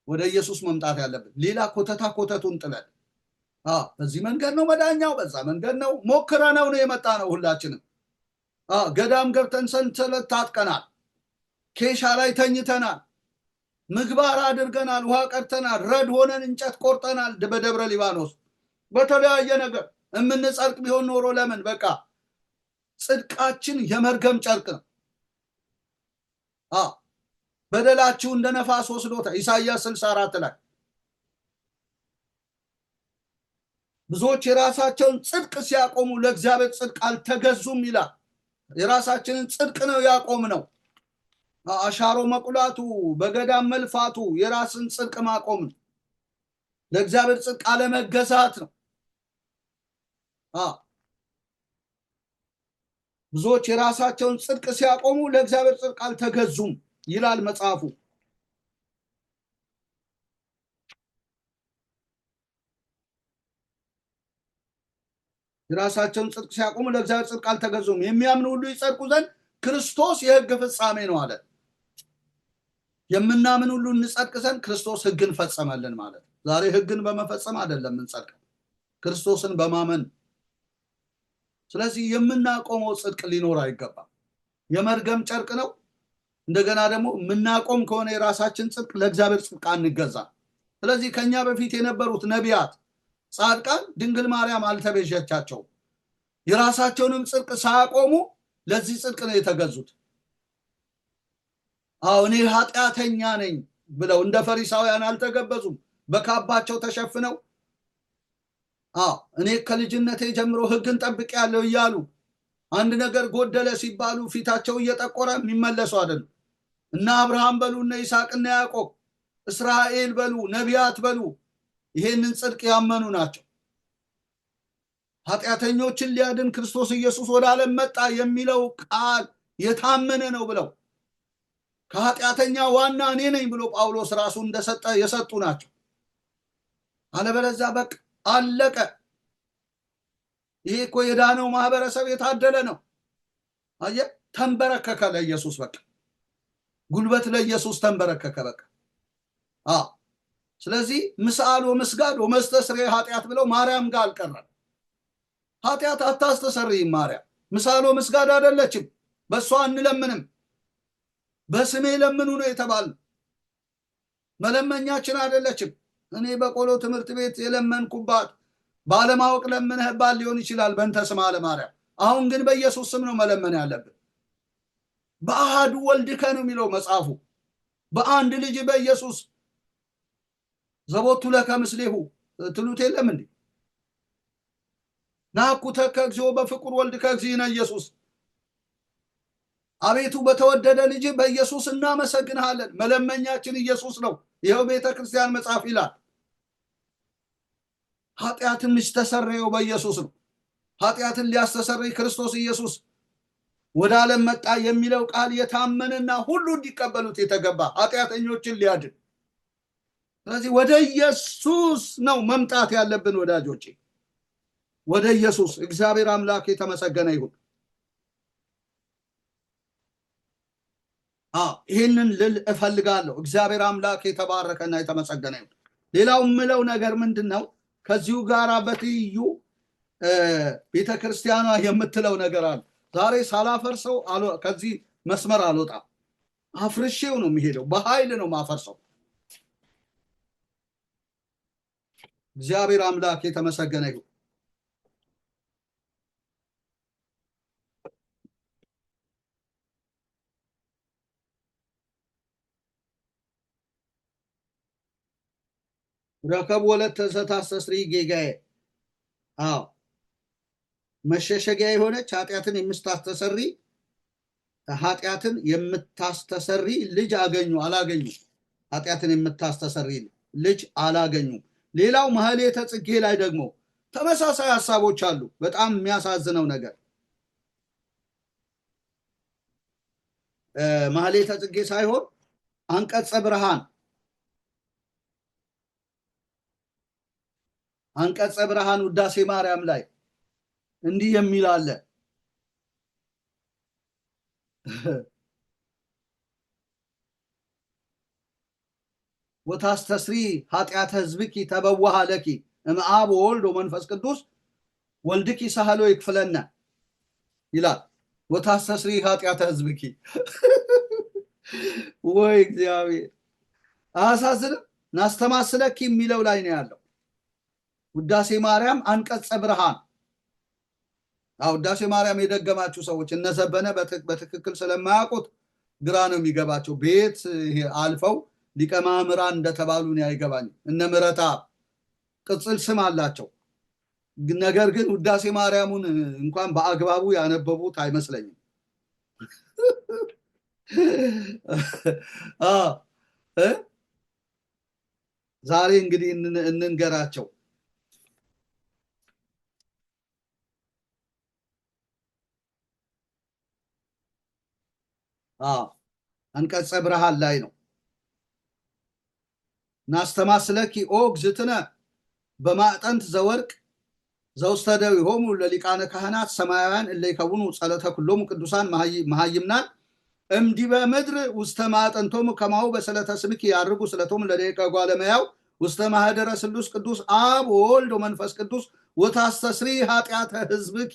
S2: ወደ ኢየሱስ መምጣት ያለብን። ሌላ ኮተቱን ጥለን በዚህ መንገድ ነው መዳኛው፣ በዛ መንገድ ነው ሞክረነው ነው የመጣ ነው። ሁላችንም ገዳም ገብተን ሰንሰለት ታጥቀናል፣ ኬሻ ላይ ተኝተናል፣ ምግባር አድርገናል፣ ውሃ ቀድተናል፣ ረድ ሆነን እንጨት ቆርጠናል። በደብረ ሊባኖስ በተለያየ ነገር የምንጸድቅ ቢሆን ኖሮ ለምን በቃ ጽድቃችን የመርገም ጨርቅ ነው። በደላችሁ እንደ ነፋስ ወስዶታ ኢሳይያስ 64 ላይ ብዙዎች የራሳቸውን ጽድቅ ሲያቆሙ ለእግዚአብሔር ጽድቅ አልተገዙም ይላል። የራሳችንን ጽድቅ ነው ያቆም ነው። አሻሮ መቁላቱ፣ በገዳም መልፋቱ የራስን ጽድቅ ማቆም ነው። ለእግዚአብሔር ጽድቅ አለመገዛት ነው። ብዙዎች የራሳቸውን ጽድቅ ሲያቆሙ ለእግዚአብሔር ጽድቅ አልተገዙም ይላል መጽሐፉ። የራሳቸውን ጽድቅ ሲያቆሙ ለእግዚአብሔር ጽድቅ አልተገዙም። የሚያምኑ ሁሉ ይጸድቁ ዘንድ ክርስቶስ የሕግ ፍጻሜ ነው አለ። የምናምን ሁሉ እንጸድቅ ዘንድ ክርስቶስ ሕግን ፈጸመልን ማለት። ዛሬ ሕግን በመፈጸም አይደለም እንጸድቅ፣ ክርስቶስን በማመን። ስለዚህ የምናቆመው ጽድቅ ሊኖር አይገባም። የመርገም ጨርቅ ነው። እንደገና ደግሞ የምናቆም ከሆነ የራሳችን ጽድቅ ለእግዚአብሔር ጽድቅ አንገዛ። ስለዚህ ከኛ በፊት የነበሩት ነቢያት፣ ጻድቃን ድንግል ማርያም አልተቤዠቻቸውም። የራሳቸውንም ጽድቅ ሳያቆሙ ለዚህ ጽድቅ ነው የተገዙት። እኔ ኃጢአተኛ ነኝ ብለው እንደ ፈሪሳውያን አልተገበዙም። በካባቸው ተሸፍነው እኔ ከልጅነቴ ጀምሮ ሕግን ጠብቄያለሁ እያሉ አንድ ነገር ጎደለ ሲባሉ ፊታቸው እየጠቆረ የሚመለሱ አይደሉም። እነ አብርሃም በሉ፣ እነ ይስሐቅ፣ እነ ያዕቆብ፣ እስራኤል በሉ፣ ነቢያት በሉ ይሄንን ጽድቅ ያመኑ ናቸው። ኃጢአተኞችን ሊያድን ክርስቶስ ኢየሱስ ወደ ዓለም መጣ የሚለው ቃል የታመነ ነው ብለው ከኃጢአተኛ ዋና እኔ ነኝ ብሎ ጳውሎስ ራሱ እንደሰጠ የሰጡ ናቸው። አለበለዚያ በቃ አለቀ። ይሄ እኮ የዳነው ማህበረሰብ የታደለ ነው። አየህ፣ ተንበረከከ ለኢየሱስ። በቃ ጉልበት ለኢየሱስ ተንበረከከ። በቃ ስለዚህ ምስአል ወመስጋድ ወመስተስርየ ኃጢአት ብለው ማርያም ጋር አልቀረም። ኃጢአት አታስተሰርይም ማርያም። ምሳሎ መስጋድ አይደለችም። በሷ እንለምንም፣ በስሜ ለምኑ ነው የተባለ። መለመኛችን አይደለችም። እኔ በቆሎ ትምህርት ቤት የለመንኩባት ባለማወቅ ለምነህባል ሊሆን ይችላል በእንተ ስማ ለማርያም። አሁን ግን በኢየሱስ ስም ነው መለመን ያለብን። በአሐዱ ወልድከ ነው የሚለው መጽሐፉ። በአንድ ልጅ በኢየሱስ ዘቦቱ ለከ ምስሌሁ ትሉት የለም እንዴ? ናኩተከ እግዚኦ በፍቁር ወልድከ እግዚእነ ኢየሱስ። አቤቱ በተወደደ ልጅ በኢየሱስ እናመሰግንሃለን። መለመኛችን ኢየሱስ ነው። ይኸው ቤተ ክርስቲያን መጽሐፍ ይላል። ኃጢአትን የሚስተሰረየው በኢየሱስ ነው። ኃጢአትን ሊያስተሰርይ ክርስቶስ ኢየሱስ ወደ ዓለም መጣ የሚለው ቃል የታመነና ሁሉ እንዲቀበሉት የተገባ ኃጢአተኞችን ሊያድን። ስለዚህ ወደ ኢየሱስ ነው መምጣት ያለብን ወዳጆቼ፣ ወደ ኢየሱስ። እግዚአብሔር አምላክ የተመሰገነ ይሁን። ይህንን ልል እፈልጋለሁ። እግዚአብሔር አምላክ የተባረከና የተመሰገነ ይሁን። ሌላው የምለው ነገር ምንድን ነው? ከዚሁ ጋር በትይዩ ቤተክርስቲያኗ የምትለው ነገር አለ። ዛሬ ሳላፈርሰው ከዚህ መስመር አልወጣም። አፍርሼው ነው የሚሄደው። በኃይል ነው ማፈርሰው። እግዚአብሔር አምላክ የተመሰገነ ይሁን። ረከብ ወለተ ዘታስተስሪ ጌጋዬ። መሸሸጊያ የሆነች ኃጢአትን የምታስተሰሪ ልጅ አገኙ አላገኙ? ኃጢአትን የምታስተሰሪ ልጅ አላገኙ። ሌላው ማህሌተ ጽጌ ላይ ደግሞ ተመሳሳይ ሐሳቦች አሉ። በጣም የሚያሳዝነው ነገር ማህሌተ ጽጌ ሳይሆን አንቀጸ ብርሃን ውዳሴ ማርያም ላይ እንዲህ የሚል አለ። ወታስተስሪ ኃጢአተ ሕዝብኪ ተበዋሃ ለኪ እምአብ ወወልድ ወመንፈስ ቅዱስ ወልድኪ ሳህሎ ይክፍለነ ይላል። ወታስተስሪ ኃጢአተ ሕዝብኪ ወይ እግዚአብሔር! አያሳዝንም? ናስተማስለኪ የሚለው ላይ ነው ያለው። ውዳሴ ማርያም አንቀጸ ብርሃን። ውዳሴ ማርያም የደገማችሁ ሰዎች እነዘበነ በትክክል ስለማያውቁት ግራ ነው የሚገባቸው። ቤት አልፈው ሊቀ ማእምራን እንደተባሉ ነው አይገባኝ። እነ ምረታ ቅጽል ስም አላቸው። ነገር ግን ውዳሴ ማርያሙን እንኳን በአግባቡ ያነበቡት አይመስለኝም። ዛሬ እንግዲህ እንንገራቸው። አንቀጸ ብርሃን ላይ ነው። ናስተማስለኪ ኦ እግዝእትነ በማዕጠንት ዘወርቅ ዘውስተ ደዊሆሙ ለሊቃነ ካህናት ሰማያውያን እለ ይከውኑ ጸሎተ ኩሎሙ ቅዱሳን መሃይምናን እምዲበ ምድር ውስተ ማዕጠንቶሙ ከማሁ በስለተ ስምኪ ያርጉ ስለቶሙ ለደቂቀ እጓለ እመሕያው ውስተ ማህደረ ስሉስ ቅዱስ አብ ወወልድ ወመንፈስ ቅዱስ ወታስተስሪ ኃጢአተ ሕዝብኪ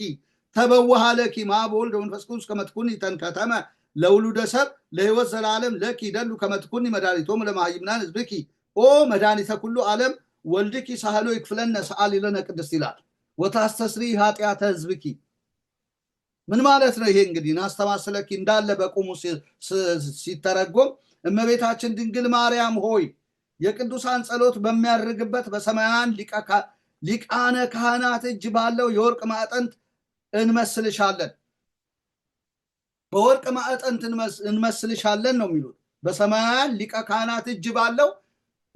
S2: ተበዋሃ ለኪ እምአብ ወወልድ ወመንፈስ ቅዱስ ከመ ትኩኒ ተንከተመ ለውሉደ ሰብ ለሕይወት ዘላለም ለኪ ይደሉ ከመ ትኩኒ መድኃኒቶሙ ለመሃይምናን ሕዝብኪ ኦ መድኃኒተ ኩሉ ዓለም ወልድኪ ሳህሎ ይክፍለነ ሰአሊ ለነ ቅድስት ይላል። ወታስተስሪ ኃጢአተ ሕዝብኪ ምን ማለት ነው? ይሄ እንግዲህ ናስተማስለኪ እንዳለ በቁሙ ሲተረጎም እመቤታችን ድንግል ማርያም ሆይ የቅዱሳን ጸሎት በሚያርግበት በሰማያን ሊቃነ ካህናት እጅ ባለው የወርቅ ማዕጠንት እንመስልሻለን። በወርቅ ማዕጠንት እንመስልሻለን ነው የሚሉት። በሰማያን ሊቀ ካህናት እጅ ባለው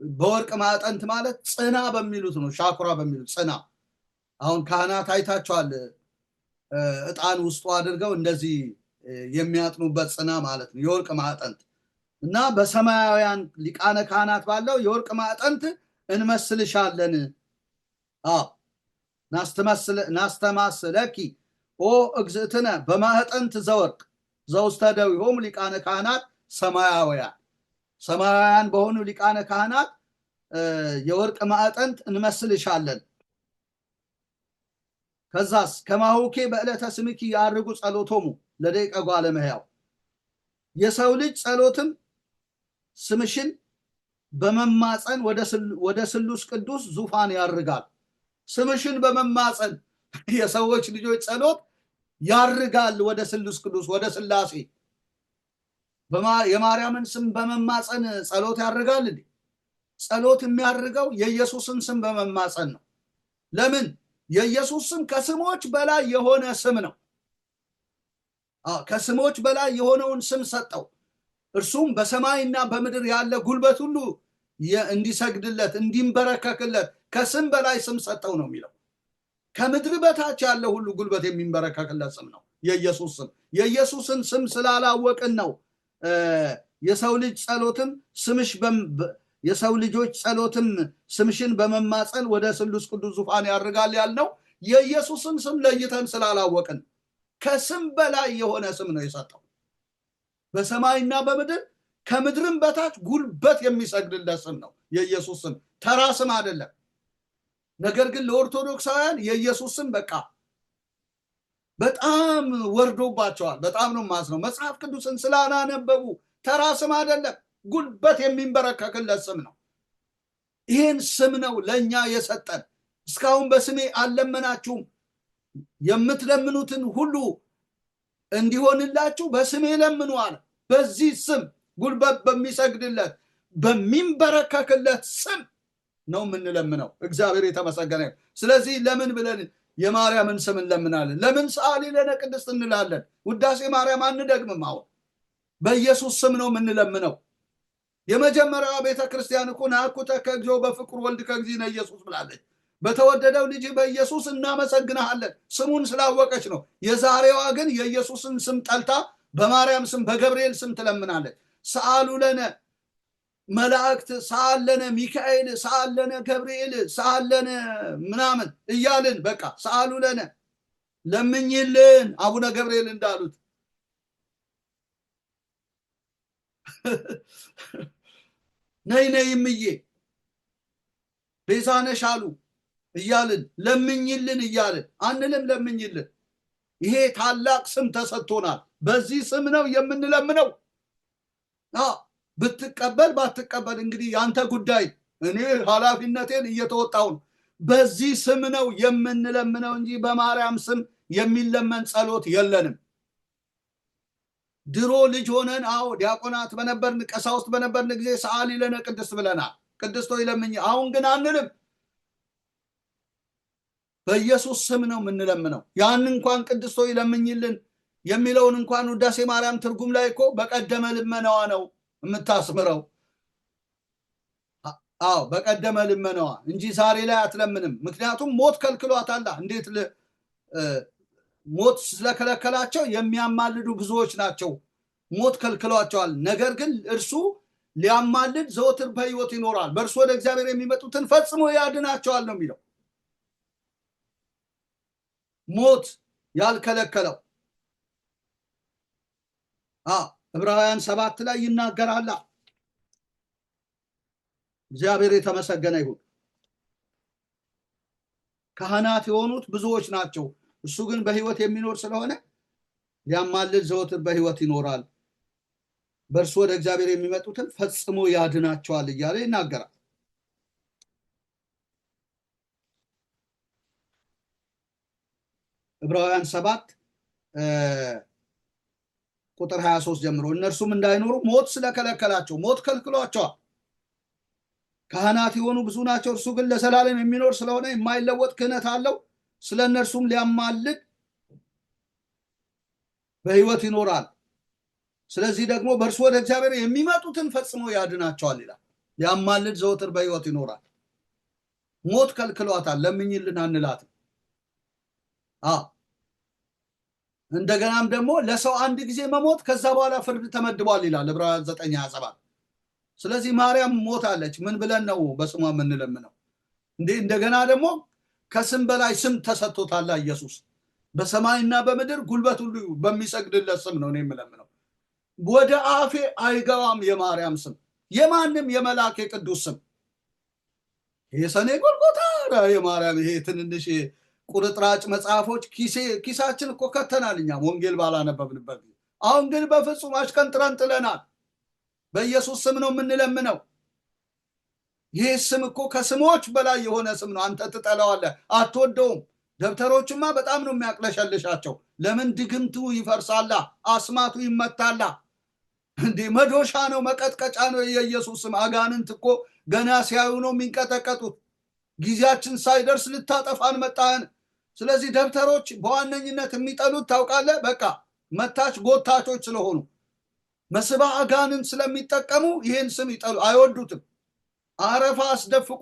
S2: በወርቅ ማዕጠንት ማለት ጽና በሚሉት ነው። ሻኩራ በሚሉት ጽና። አሁን ካህናት አይታቸዋል። ዕጣን ውስጡ አድርገው እንደዚህ የሚያጥኑበት ጽና ማለት ነው የወርቅ ማዕጠንት። እና በሰማያውያን ሊቃነ ካህናት ባለው የወርቅ ማዕጠንት እንመስልሻለን። ናስተማስለኪ ኦ እግዝእትነ በማዕጠንት ዘወርቅ ዘውስተ ደዊሆሙ ሊቃነ ካህናት ሰማያውያን በሆኑ ሊቃነ ካህናት የወርቅ ማዕጠንት እንመስልሻለን። ከዛስ ከማሁኬ በዕለተ ስምኪ ያርጉ ጸሎቶሙ ለደቂቀ ጓለ እመሕያው የሰው ልጅ ጸሎትም ስምሽን በመማፀን ወደ ስሉስ ቅዱስ ዙፋን ያርጋል። ስምሽን በመማፀን የሰዎች ልጆች ጸሎት ያርጋል ወደ ስሉስ ቅዱስ ወደ ስላሴ። የማርያምን ስም በመማፀን ጸሎት ያርጋል እንዴ? ጸሎት የሚያርገው የኢየሱስን ስም በመማፀን ነው። ለምን? የኢየሱስ ስም ከስሞች በላይ የሆነ ስም ነው። ከስሞች በላይ የሆነውን ስም ሰጠው። እርሱም በሰማይና በምድር ያለ ጉልበት ሁሉ እንዲሰግድለት እንዲንበረከክለት ከስም በላይ ስም ሰጠው ነው የሚለው። ከምድር በታች ያለ ሁሉ ጉልበት የሚንበረከክለት ስም ነው የኢየሱስ ስም። የኢየሱስን ስም ስላላወቅን ነው የሰው ልጅ ጸሎትም የሰው ልጆች ጸሎትም ስምሽን በመማፀን ወደ ስሉስ ቅዱስ ዙፋን ያርጋል ያልነው የኢየሱስን ስም ለይተን ስላላወቅን። ከስም በላይ የሆነ ስም ነው የሰጠው። በሰማይና በምድር ከምድርም በታች ጉልበት የሚሰግድለት ስም ነው የኢየሱስ ስም። ተራ ስም አይደለም። ነገር ግን ለኦርቶዶክሳውያን የኢየሱስ ስም በቃ በጣም ወርዶባቸዋል። በጣም ነው ማዝነው። መጽሐፍ ቅዱስን ስላላነበቡ ተራ ስም አይደለም፣ ጉልበት የሚንበረከክለት ስም ነው። ይህን ስም ነው ለእኛ የሰጠን። እስካሁን በስሜ አልለመናችሁም፣ የምትለምኑትን ሁሉ እንዲሆንላችሁ በስሜ ለምኑ አለ። በዚህ ስም ጉልበት በሚሰግድለት በሚንበረከክለት ስም ነው የምንለምነው። እግዚአብሔር የተመሰገነ። ስለዚህ ለምን ብለን የማርያምን ስም እንለምናለን? ለምን ሰአሊ ለነ ቅድስት እንላለን? ውዳሴ ማርያም አንደግምም። አሁን በኢየሱስ ስም ነው የምንለምነው። የመጀመሪያዋ ቤተክርስቲያን እኮ ናኩተ ከእግዚኦ በፍቅር ወልድ ከእግዚእነ ኢየሱስ ብላለች። በተወደደው ልጅ በኢየሱስ እናመሰግንሃለን ስሙን ስላወቀች ነው። የዛሬዋ ግን የኢየሱስን ስም ጠልታ በማርያም ስም በገብርኤል ስም ትለምናለች። ሰአሉ ለነ መላእክት፣ ሰአል ለነ ሚካኤል፣ ሰአል ለነ ገብርኤል፣ ሰአል ለነ ምናምን እያልን በቃ ሰአሉ ለነ ለምኝልን አቡነ ገብርኤል እንዳሉት ነይ ነይ እምዬ ቤዛ ነሽ አሉ እያልን ለምኝልን እያልን አንልም። ለምኝልን ይሄ ታላቅ ስም ተሰጥቶናል። በዚህ ስም ነው የምንለምነው። ብትቀበል ባትቀበል እንግዲህ ያንተ ጉዳይ። እኔ ኃላፊነቴን እየተወጣሁ ነው። በዚህ ስም ነው የምንለምነው እንጂ በማርያም ስም የሚለመን ጸሎት የለንም። ድሮ ልጅ ሆነን ዲያቆናት በነበርን ቀሳውስት በነበርን ጊዜ ሰአሊ ለነ ቅድስት ብለናል። ቅድስት ሆይ ለምኝ። አሁን ግን አንልም። በኢየሱስ ስም ነው የምንለምነው። ያን እንኳን ቅድስት ሆይ ለምኝልን የሚለውን እንኳን ውዳሴ ማርያም ትርጉም ላይ እኮ በቀደመ ልመናዋ ነው የምታስምረው። በቀደመ ልመናዋ እንጂ ዛሬ ላይ አትለምንም። ምክንያቱም ሞት ከልክሏታል። እንዴት ሞት ስለከለከላቸው የሚያማልዱ ብዙዎች ናቸው። ሞት ከልክሏቸዋል። ነገር ግን እርሱ ሊያማልድ ዘወትር በሕይወት ይኖራል፣ በእርሱ ወደ እግዚአብሔር የሚመጡትን ፈጽሞ ያድናቸዋል ነው የሚለው። ሞት ያልከለከለው ዕብራውያን 7 ላይ ይናገራል። እግዚአብሔር የተመሰገነ ይሁን። ካህናት የሆኑት ብዙዎች ናቸው። እሱ ግን በሕይወት የሚኖር ስለሆነ ሊያማልድ ዘወትር በሕይወት ይኖራል፣ በእርሱ ወደ እግዚአብሔር የሚመጡትን ፈጽሞ ያድናቸዋል እያለ ይናገራል። ዕብራውያን 7 ቁጥር 23 ጀምሮ እነርሱም እንዳይኖሩ ሞት ስለከለከላቸው፣ ሞት ከልክሏቸዋል። ካህናት የሆኑ ብዙ ናቸው፣ እርሱ ግን ለዘላለም የሚኖር ስለሆነ የማይለወጥ ክህነት አለው። ስለ እነርሱም ሊያማልድ በሕይወት ይኖራል። ስለዚህ ደግሞ በእርሱ ወደ እግዚአብሔር የሚመጡትን ፈጽሞ ያድናቸዋል ይላል። ሊያማልድ ዘወትር በሕይወት ይኖራል። ሞት ከልክሏታል። ለምኝልን አንላትም። እንደገናም ደግሞ ለሰው አንድ ጊዜ መሞት ከዛ በኋላ ፍርድ ተመድቧል ይላል ዕብራውያን 9:27። ስለዚህ ማርያም ሞታለች። ምን ብለን ነው በስሟ የምንለምነው? እንደገና ደግሞ ከስም በላይ ስም ተሰጥቶታል ኢየሱስ። በሰማይና በምድር ጉልበት ሁሉ በሚሰግድለት ስም ነው እኔ የምለምነው። ወደ አፌ አይገባም የማርያም ስም የማንም የመላክ የቅዱስ ስም የሰኔ ጎልጎታ የማርያም ይሄ ትንንሽ ቁርጥራጭ መጽሐፎች ኪሳችን እኮ ከተናል እኛም ወንጌል ባላነበብንበት አሁን ግን በፍጹም አሽቀንጥረን ጥለናል በኢየሱስ ስም ነው የምንለምነው ይህ ስም እኮ ከስሞች በላይ የሆነ ስም ነው አንተ ትጠላዋለህ አትወደውም ደብተሮችማ በጣም ነው የሚያቅለሸልሻቸው ለምን ድግምቱ ይፈርሳላ አስማቱ ይመታላ እንዴ መዶሻ ነው መቀጥቀጫ ነው የኢየሱስ ስም አጋንንት እኮ ገና ሲያዩ ነው የሚንቀጠቀጡት ጊዜያችን ሳይደርስ ልታጠፋን መጣን ስለዚህ ደብተሮች በዋነኝነት የሚጠሉት ታውቃለህ በቃ መታች ጎታቾች ስለሆኑ መስባ አጋንንት ስለሚጠቀሙ ይሄን ስም ይጠሉ አይወዱትም አረፋ አስደፍቆ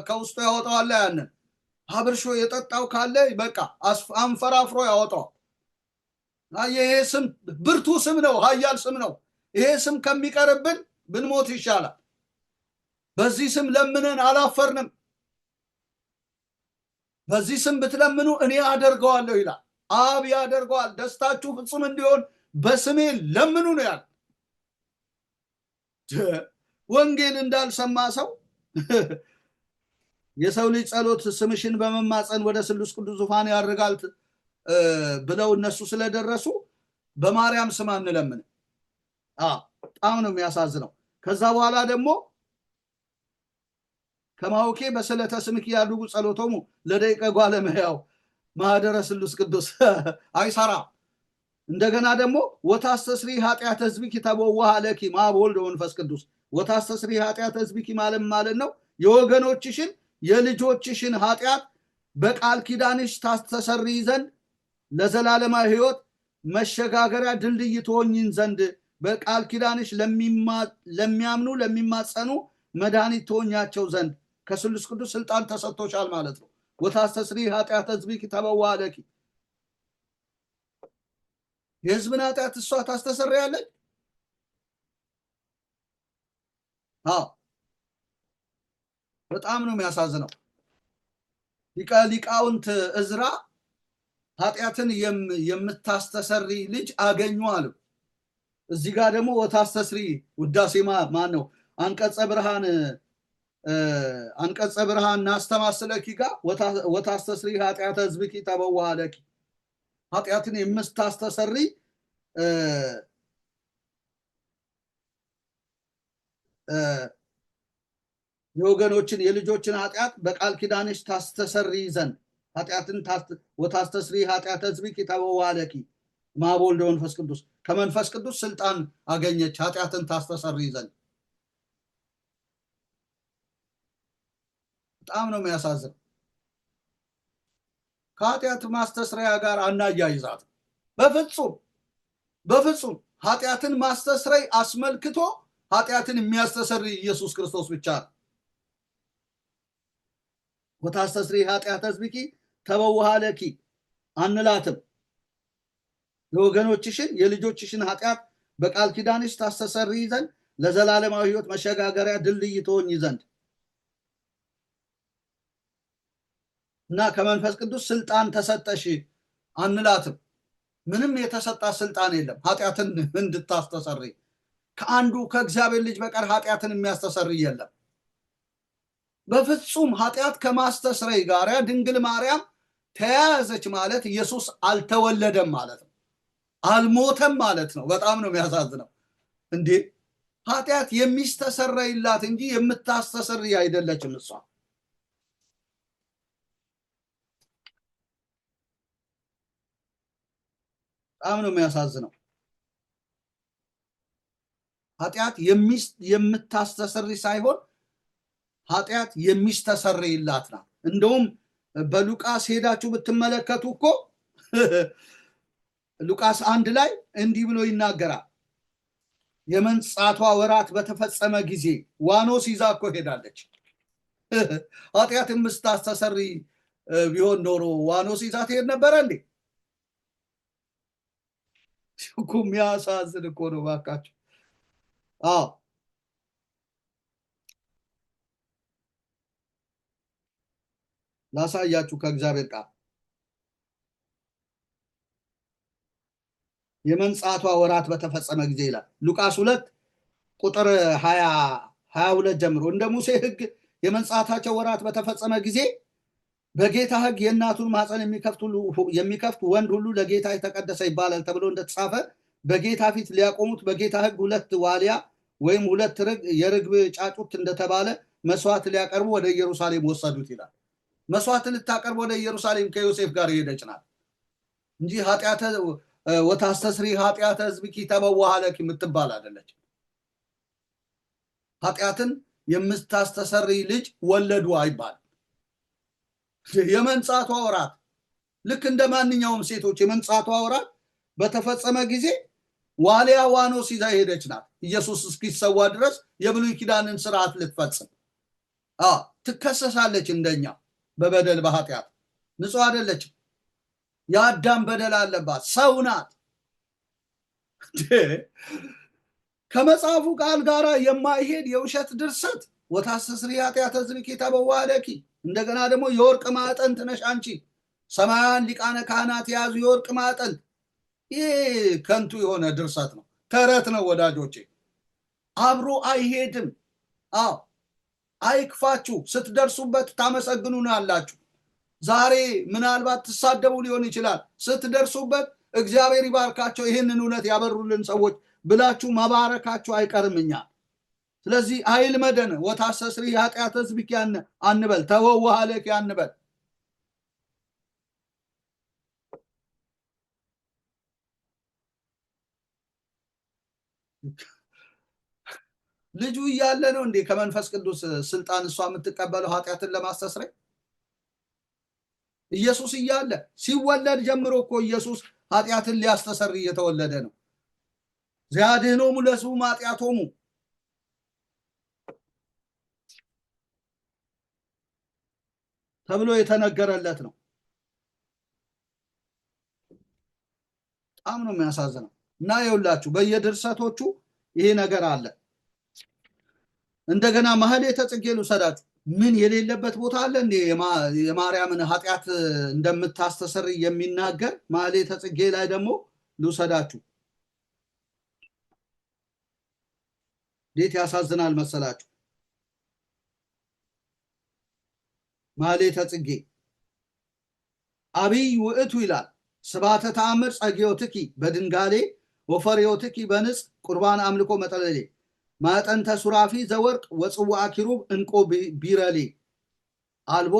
S2: ከውስጡ ያወጣዋል ያንን ሀብርሾ የጠጣው ካለ በቃ አንፈራፍሮ ያወጣው ይሄ ስም ብርቱ ስም ነው ኃያል ስም ነው ይሄ ስም ከሚቀርብን ብንሞት ይሻላል በዚህ ስም ለምነን አላፈርንም በዚህ ስም ብትለምኑ እኔ አደርገዋለሁ ይላል አብ ያደርገዋል ደስታችሁ ፍጹም እንዲሆን በስሜ ለምኑ ነው ያለ ወንጌል እንዳልሰማ ሰው የሰው ልጅ ጸሎት ስምሽን በመማፀን ወደ ስሉስ ቅዱስ ዙፋን ያርጋል ብለው እነሱ ስለደረሱ በማርያም ስም አንለምን በጣም ነው የሚያሳዝነው ከዛ በኋላ ደግሞ ከማውኬ በስለተ ስምክ ያድጉ ጸሎቶሙ ለደቂቀ ጓለመያው ማህደረ ስሉስ ቅዱስ አይሰራ እንደገና ደግሞ ወታስተስሪ ኃጢአተ ህዝብኪ ተበዋሃ ለኪ ማብ ወልድ ወመንፈስ ቅዱስ ወታስተስሪ ኃጢአተ ህዝብኪ ማለት ነው የወገኖችሽን የልጆችሽን ኃጢአት በቃል ኪዳንሽ ታስተሰርይ ዘንድ ለዘላለማዊ ህይወት መሸጋገሪያ ድልድይ ትሆኚን ዘንድ በቃል ኪዳንሽ ለሚያምኑ ለሚማጸኑ መድኃኒት ትሆኛቸው ዘንድ ከስሉስ ቅዱስ ስልጣን ተሰጥቶሻል ማለት ነው ወታስተስሪ ኃጢአተ ህዝብኪ ተበዋሃ ለኪ የህዝብን ኃጢአት እሷ ታስተሰርያለች በጣም ነው የሚያሳዝነው ሊቃውንት እዝራ ኃጢአትን የምታስተሰሪ ልጅ አገኙ አሉ እዚህ ጋር ደግሞ ወታስተስሪ ውዳሴ ማን ነው አንቀጸ ብርሃን ናስተማስለኪ ጋር ወታስተስሪ ኃጢአተ ህዝብኪ ተበዋሃ ለኪ ኃጢአትን የምታስተሰሪ የወገኖችን የልጆችን ኃጢአት በቃል ኪዳንሽ ታስተሰሪ ዘንድ ኃጢአትን ወታስተስሪ ኃጢአተ ህዝብኪ ተበዋሃ ለኪ ማብ ወልድ ወመንፈስ ቅዱስ ከመንፈስ ቅዱስ ስልጣን አገኘች ኃጢአትን ታስተሰሪ ዘንድ በጣም ነው የሚያሳዝነው ከኃጢአት ማስተስሪያ ጋር አናያይዛት በፍጹም ኃጢአትን ማስተስረይ አስመልክቶ ኃጢአትን የሚያስተሰርይ ኢየሱስ ክርስቶስ ብቻ ነው ወታስተስሪ ኃጢአተ ህዝብኪ ተበዋሃ ለኪ አንላትም የወገኖችሽን የልጆችሽን ኃጢአት በቃል ኪዳንሽ ታስተሰርይ ዘንድ ለዘላለማዊ ህይወት መሸጋገሪያ ድልድይ ትሆኚ ዘንድ እና ከመንፈስ ቅዱስ ስልጣን ተሰጠሽ አንላትም ምንም የተሰጣ ስልጣን የለም ኃጢአትን እንድታስተሰርይ ከአንዱ ከእግዚአብሔር ልጅ በቀር ኃጢአትን የሚያስተሰርይ የለም በፍጹም ኃጢአት ከማስተስረይ ጋር ድንግል ማርያም ተያያዘች ማለት ኢየሱስ አልተወለደም ማለት ነው አልሞተም ማለት ነው በጣም ነው የሚያሳዝነው እንዴ ኃጢአት የሚስተሰረይላት እንጂ የምታስተሰርይ አይደለችም እሷ በጣም ነው የሚያሳዝነው ኃጢአት የምታስተሰርይ ሳይሆን ኃጢአት የሚስተሰርይላት ናት እንደውም በሉቃስ ሄዳችሁ ብትመለከቱ እኮ ሉቃስ 1 ላይ እንዲህ ብሎ ይናገራል የመንጻቷ ወራት በተፈጸመ ጊዜ ዋኖስ ይዛ እኮ ሄዳለች ኃጢአት የምታስተሰርይ ቢሆን ኖሮ ዋኖስ ይዛ ትሄድ ነበረ እንዴ እኮ የሚያሳዝን እኮ ነው ባካችሁ ላሳያችሁ ከእግዚአብሔር ቃል የመንጻቷ ወራት በተፈጸመ ጊዜ ይላል። ሉቃስ 2 ቁጥር 22 ጀምሮ እንደ ሙሴ ሕግ የመንጻታቸው ወራት በተፈጸመ ጊዜ በጌታ ሕግ የእናቱን ማፀን የሚከፍት ወንድ ሁሉ ለጌታ የተቀደሰ ይባላል ተብሎ እንደተጻፈ በጌታ ፊት ሊያቆሙት በጌታ ሕግ 2 ዋሊያ ወይም 2 የርግብ ጫጩት እንደተባለ መስዋዕት ሊያቀርቡ ወደ ኢየሩሳሌም ወሰዱት ይላል። መስዋዕት ልታቀርብ ወደ ኢየሩሳሌም ከዮሴፍ ጋር ሄደች ናት እንጂ ኃጢአተ ወታስተስሪ ኃጢአተ ሕዝብኪ ተበዋሃለኪ የምትባል አይደለች። ኃጢአትን የምታስተሰሪ ልጅ ወለዱ አይባልም። የመንጻቷ ወራት ልክ እንደ ማንኛውም ሴቶች የመንጻቷ ወራት በተፈጸመ ጊዜ ዋሊያ ዋኖስ ይዛ ሄደች ናት። ኢየሱስ እስኪሰዋ ድረስ የብሉይ ኪዳንን ስርዓት ልትፈጽም ትከሰሳለች። እንደኛ በበደል በኃጢአት ንጹህ አይደለችም። የአዳም በደል አለባት። ሰው ናት። ከመጽሐፉ ቃል ጋር የማይሄድ የውሸት ድርሰት ወታስተስሪ ኃጢአተ ሕዝብኪ ተበዋሃለኪ። እንደገና ደግሞ የወርቅ ማዕጠንት ነሽ አንቺ፣ ሰማያውያን ሊቃነ ካህናት የያዙ የወርቅ ማዕጠንት። ይህ ከንቱ የሆነ ድርሰት ነው፣ ተረት ነው ወዳጆቼ። አብሮ አይሄድም። አይክፋችሁ። ስትደርሱበት ታመሰግኑናላችሁ። ዛሬ ምናልባት ትሳደቡ ሊሆን ይችላል። ስትደርሱበት እግዚአብሔር ይባርካቸው ይህንን እውነት ያበሩልን ሰዎች ብላችሁ መባረካችሁ አይቀርምኛ። ስለዚህ አይል መደነ ወታስተስሪ ኃጢአተ ሕዝብኪ አንበል፣ ተበዋሃለኪ አንበል። ልጁ እያለ ነው እንዴ ከመንፈስ ቅዱስ ስልጣን እሷ የምትቀበለው ኃጢአትን ለማስተስረይ? ኢየሱስ እያለ ሲወለድ ጀምሮ እኮ ኢየሱስ ኃጢአትን ሊያስተሰር እየተወለደ ነው። ዚያድኅኖሙ ለሕዝቡ ኃጢአቶሙ ተብሎ የተነገረለት ነው። በጣም ነው የሚያሳዝነው። እና ይኸውላችሁ በየድርሰቶቹ ይሄ ነገር አለ። እንደገና ማህሌተ ጽጌ ልውሰዳችሁ። ምን የሌለበት ቦታ አለ እንዴ? የማርያምን ኃጢአት እንደምታስተሰር የሚናገር ማህሌተ ጽጌ ላይ ደግሞ ልውሰዳችሁ። እንዴት ያሳዝናል መሰላችሁ። ማህሌተ ጽጌ አብይ ውእቱ ይላል ስባተ ተአምር ጸጌዮትኪ በድንጋሌ ወፈሬዮትኪ በንጽ ቁርባን አምልኮ መጠለሌ ማጠንተ ሱራፊ ዘወርቅ ወጽዋዕ ኪሩብ እንቆ ቢረሌ አልቦ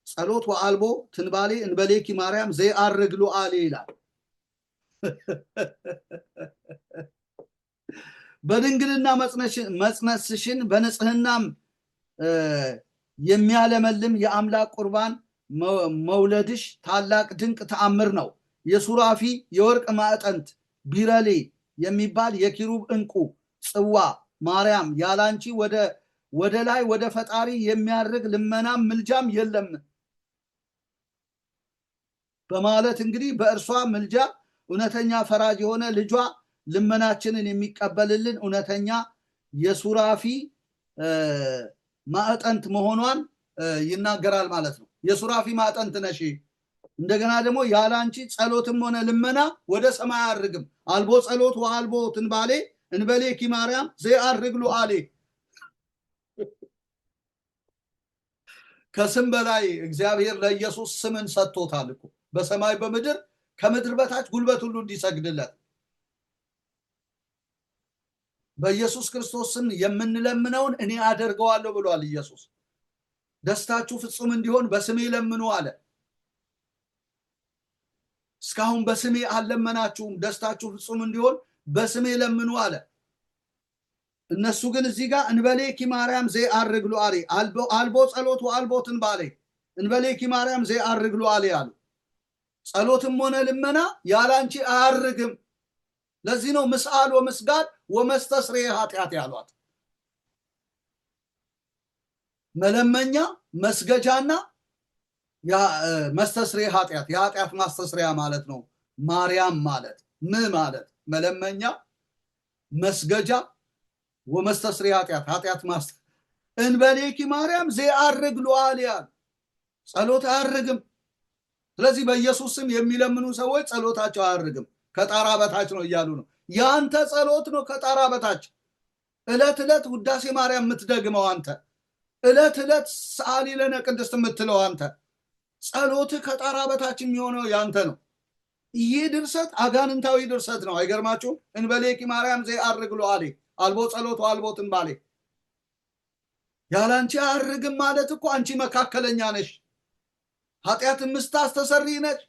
S2: ጸሎት ወአልቦ ትንባሌ እንበሌኪ ማርያም ዘይአርግ ሉዓሌ ይላል። በድንግልና መጽነስሽን በንጽህናም የሚያለመልም የአምላክ ቁርባን መውለድሽ ታላቅ ድንቅ ተአምር ነው። የሱራፊ የወርቅ ማዕጠንት ቢረሌ የሚባል የኪሩብ እንቁ ጽዋ ማርያም ያላንቺ ወደ ላይ ወደ ፈጣሪ የሚያርግ ልመናም ምልጃም የለም በማለት እንግዲህ በእርሷ ምልጃ እውነተኛ ፈራጅ የሆነ ልጇ ልመናችንን የሚቀበልልን እውነተኛ የሱራፊ ማዕጠንት መሆኗን ይናገራል ማለት ነው። የሱራፊ ማዕጠንት ነሽ። እንደገና ደግሞ ያላንቺ ጸሎትም ሆነ ልመና ወደ ሰማይ አያርግም። አልቦ ጸሎት ወአልቦ ትንባሌ እንበሌኪ ማርያም ዘይአርግ ሉዓሌ። ከስም በላይ እግዚአብሔር ለኢየሱስ ስምን ሰጥቶታል እኮ በሰማይ በምድር ከምድር በታች ጉልበት ሁሉ እንዲሰግድለት። በኢየሱስ ክርስቶስ ስም የምንለምነውን እኔ አደርገዋለሁ ብሏል ኢየሱስ። ደስታችሁ ፍጹም እንዲሆን በስሜ ለምኑ አለ። እስካሁን በስሜ አልለመናችሁም፣ ደስታችሁ ፍጹም እንዲሆን በስሜ ለምኑ አለ። እነሱ ግን እዚህ ጋር እንበሌኪ ማርያም ዘይአርግ ሉዓሌ አልቦ ጸሎት ወአልቦ ትንባሌ እንበሌኪ ማርያም ዘይአርግ ሉዓሌ አሉ። ጸሎትም ሆነ ልመና ያላንቺ አያርግም። ለዚህ ነው ምስአል ወምስጋድ ወመስተስርየ ኃጢአት ያሏት። መለመኛ መስገጃና መስተስርየ ኃጢአት የኃጢአት ማስተስሪያ ማለት ነው። ማርያም ማለት ምን ማለት? መለመኛ መስገጃ ወመስተስርየ ኃጢአት ማስተስሪያ እንበሌኪ ማርያም ዘይአርግ ሉዓሌ ጸሎት አያርግም። ስለዚህ በኢየሱስ ስም የሚለምኑ ሰዎች ጸሎታቸው አያርግም። ከጣራ በታች ነው እያሉ ነው። ያንተ ጸሎት ነው ከጣራ በታች። ዕለት ዕለት ውዳሴ ማርያም የምትደግመው አንተ፣ ዕለት ዕለት ሰዓሊ ለነ ቅድስት የምትለው አንተ፣ ጸሎትህ ከጣራ በታች የሚሆነው ያንተ ነው። ይህ ድርሰት አጋንንታዊ ድርሰት ነው። አይገርማችሁም? እንበሌኪ ማርያም ዘየዐርግ ሎአሌ አልቦ ጸሎት ወአልቦ ትንባሌ። ያላንቺ አያርግም ማለት እኮ አንቺ መካከለኛ ነሽ፣ ኃጢአት ምታስተሰርይ ነሽ፣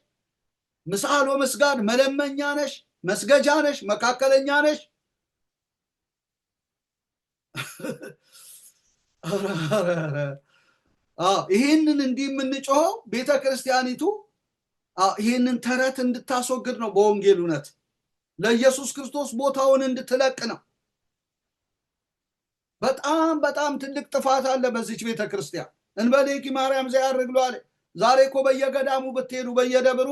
S2: ምስአል ወምስጋድ መለመኛ ነሽ፣ መስገጃ ነሽ፣ መካከለኛ ነሽ። ይህንን እንዲህ የምንጮኸው ቤተ ክርስቲያኒቱ ይህንን ተረት እንድታስወግድ ነው። በወንጌል እውነት ለኢየሱስ ክርስቶስ ቦታውን እንድትለቅ ነው። በጣም በጣም ትልቅ ጥፋት አለ በዚች ቤተ ክርስቲያን። እንበሌኪ ማርያም ዘየዐርግ ሎአሌ። ዛሬ እኮ በየገዳሙ ብትሄዱ በየደብሩ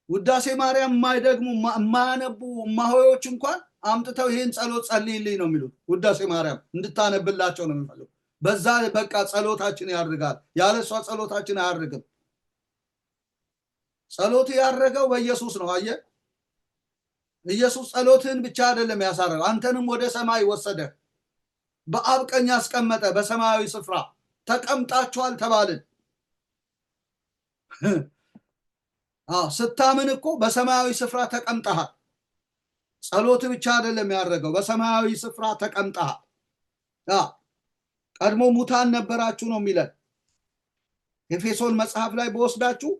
S2: ውዳሴ ማርያም የማይደግሙ የማያነቡ እማሆዮች እንኳን አምጥተው ይህን ጸሎት ጸልይልኝ ነው የሚሉት። ውዳሴ ማርያም እንድታነብላቸው ነው የሚፈልጉ። በዛ በቃ ጸሎታችን ያርጋል። ያለ እሷ ጸሎታችን አያርግም። ጸሎት ያረገው በኢየሱስ ነው። አየ ኢየሱስ ጸሎትህን ብቻ አይደለም ያሳረገው፣ አንተንም ወደ ሰማይ ወሰደ፣ በአብ ቀኝ ያስቀመጠ፣ በሰማያዊ ስፍራ ተቀምጣችኋል ተባልን። ስታምን እኮ በሰማያዊ ስፍራ ተቀምጠሃል። ጸሎት ብቻ አይደለም ያረገው፣ በሰማያዊ ስፍራ ተቀምጠሃል። ቀድሞ ሙታን ነበራችሁ ነው የሚለን ኤፌሶን መጽሐፍ ላይ በወስዳችሁ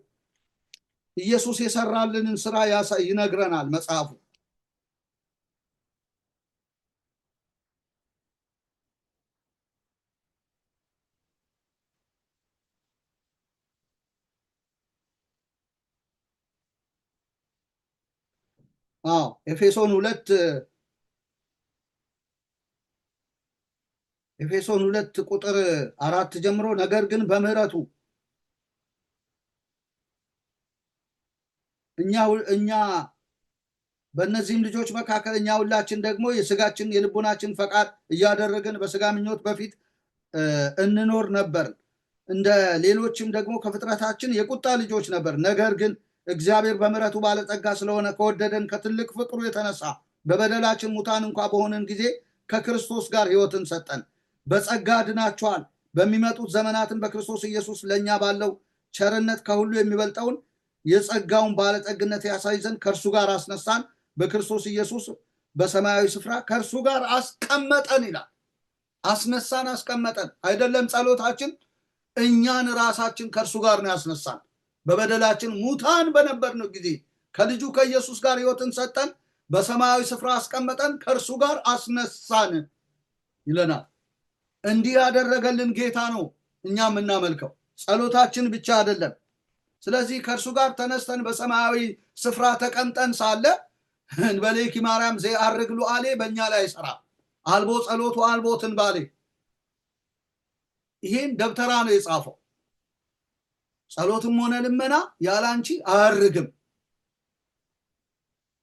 S2: ኢየሱስ የሰራልንን ስራ ይነግረናል መጽሐፉ። ኤፌሶን 2 ቁጥር 4 ጀምሮ ነገር ግን በምህረቱ እኛ በእነዚህም ልጆች መካከል እኛ ሁላችን ደግሞ የስጋችን የልቡናችን ፈቃድ እያደረግን በስጋ ምኞት በፊት እንኖር ነበር፣ እንደ ሌሎችም ደግሞ ከፍጥረታችን የቁጣ ልጆች ነበር። ነገር ግን እግዚአብሔር በምህረቱ ባለጠጋ ስለሆነ ከወደደን ከትልቅ ፍቅሩ የተነሳ በበደላችን ሙታን እንኳ በሆንን ጊዜ ከክርስቶስ ጋር ሕይወትን ሰጠን። በጸጋ ድናችኋል። በሚመጡት ዘመናትን በክርስቶስ ኢየሱስ ለእኛ ባለው ቸርነት ከሁሉ የሚበልጠውን የጸጋውን ባለጠግነት ያሳይ ዘንድ ከእርሱ ጋር አስነሳን፣ በክርስቶስ ኢየሱስ በሰማያዊ ስፍራ ከእርሱ ጋር አስቀመጠን ይላል። አስነሳን፣ አስቀመጠን። አይደለም ጸሎታችን፣ እኛን ራሳችን ከእርሱ ጋር ነው ያስነሳን። በበደላችን ሙታን በነበርን ጊዜ ከልጁ ከኢየሱስ ጋር ሕይወትን ሰጠን፣ በሰማያዊ ስፍራ አስቀመጠን፣ ከእርሱ ጋር አስነሳን ይለናል። እንዲህ ያደረገልን ጌታ ነው እኛ የምናመልከው፣ ጸሎታችን ብቻ አይደለም። ስለዚህ ከእርሱ ጋር ተነስተን በሰማያዊ ስፍራ ተቀምጠን ሳለ እንበሌኪ ማርያም ዘየዐርግ ሎአሌ በእኛ ላይ ይሰራ። አልቦ ጸሎቱ አልቦ ትንባሌ። ይህን ደብተራ ነው የጻፈው። ጸሎትም ሆነ ልመና ያላንቺ አያርግም።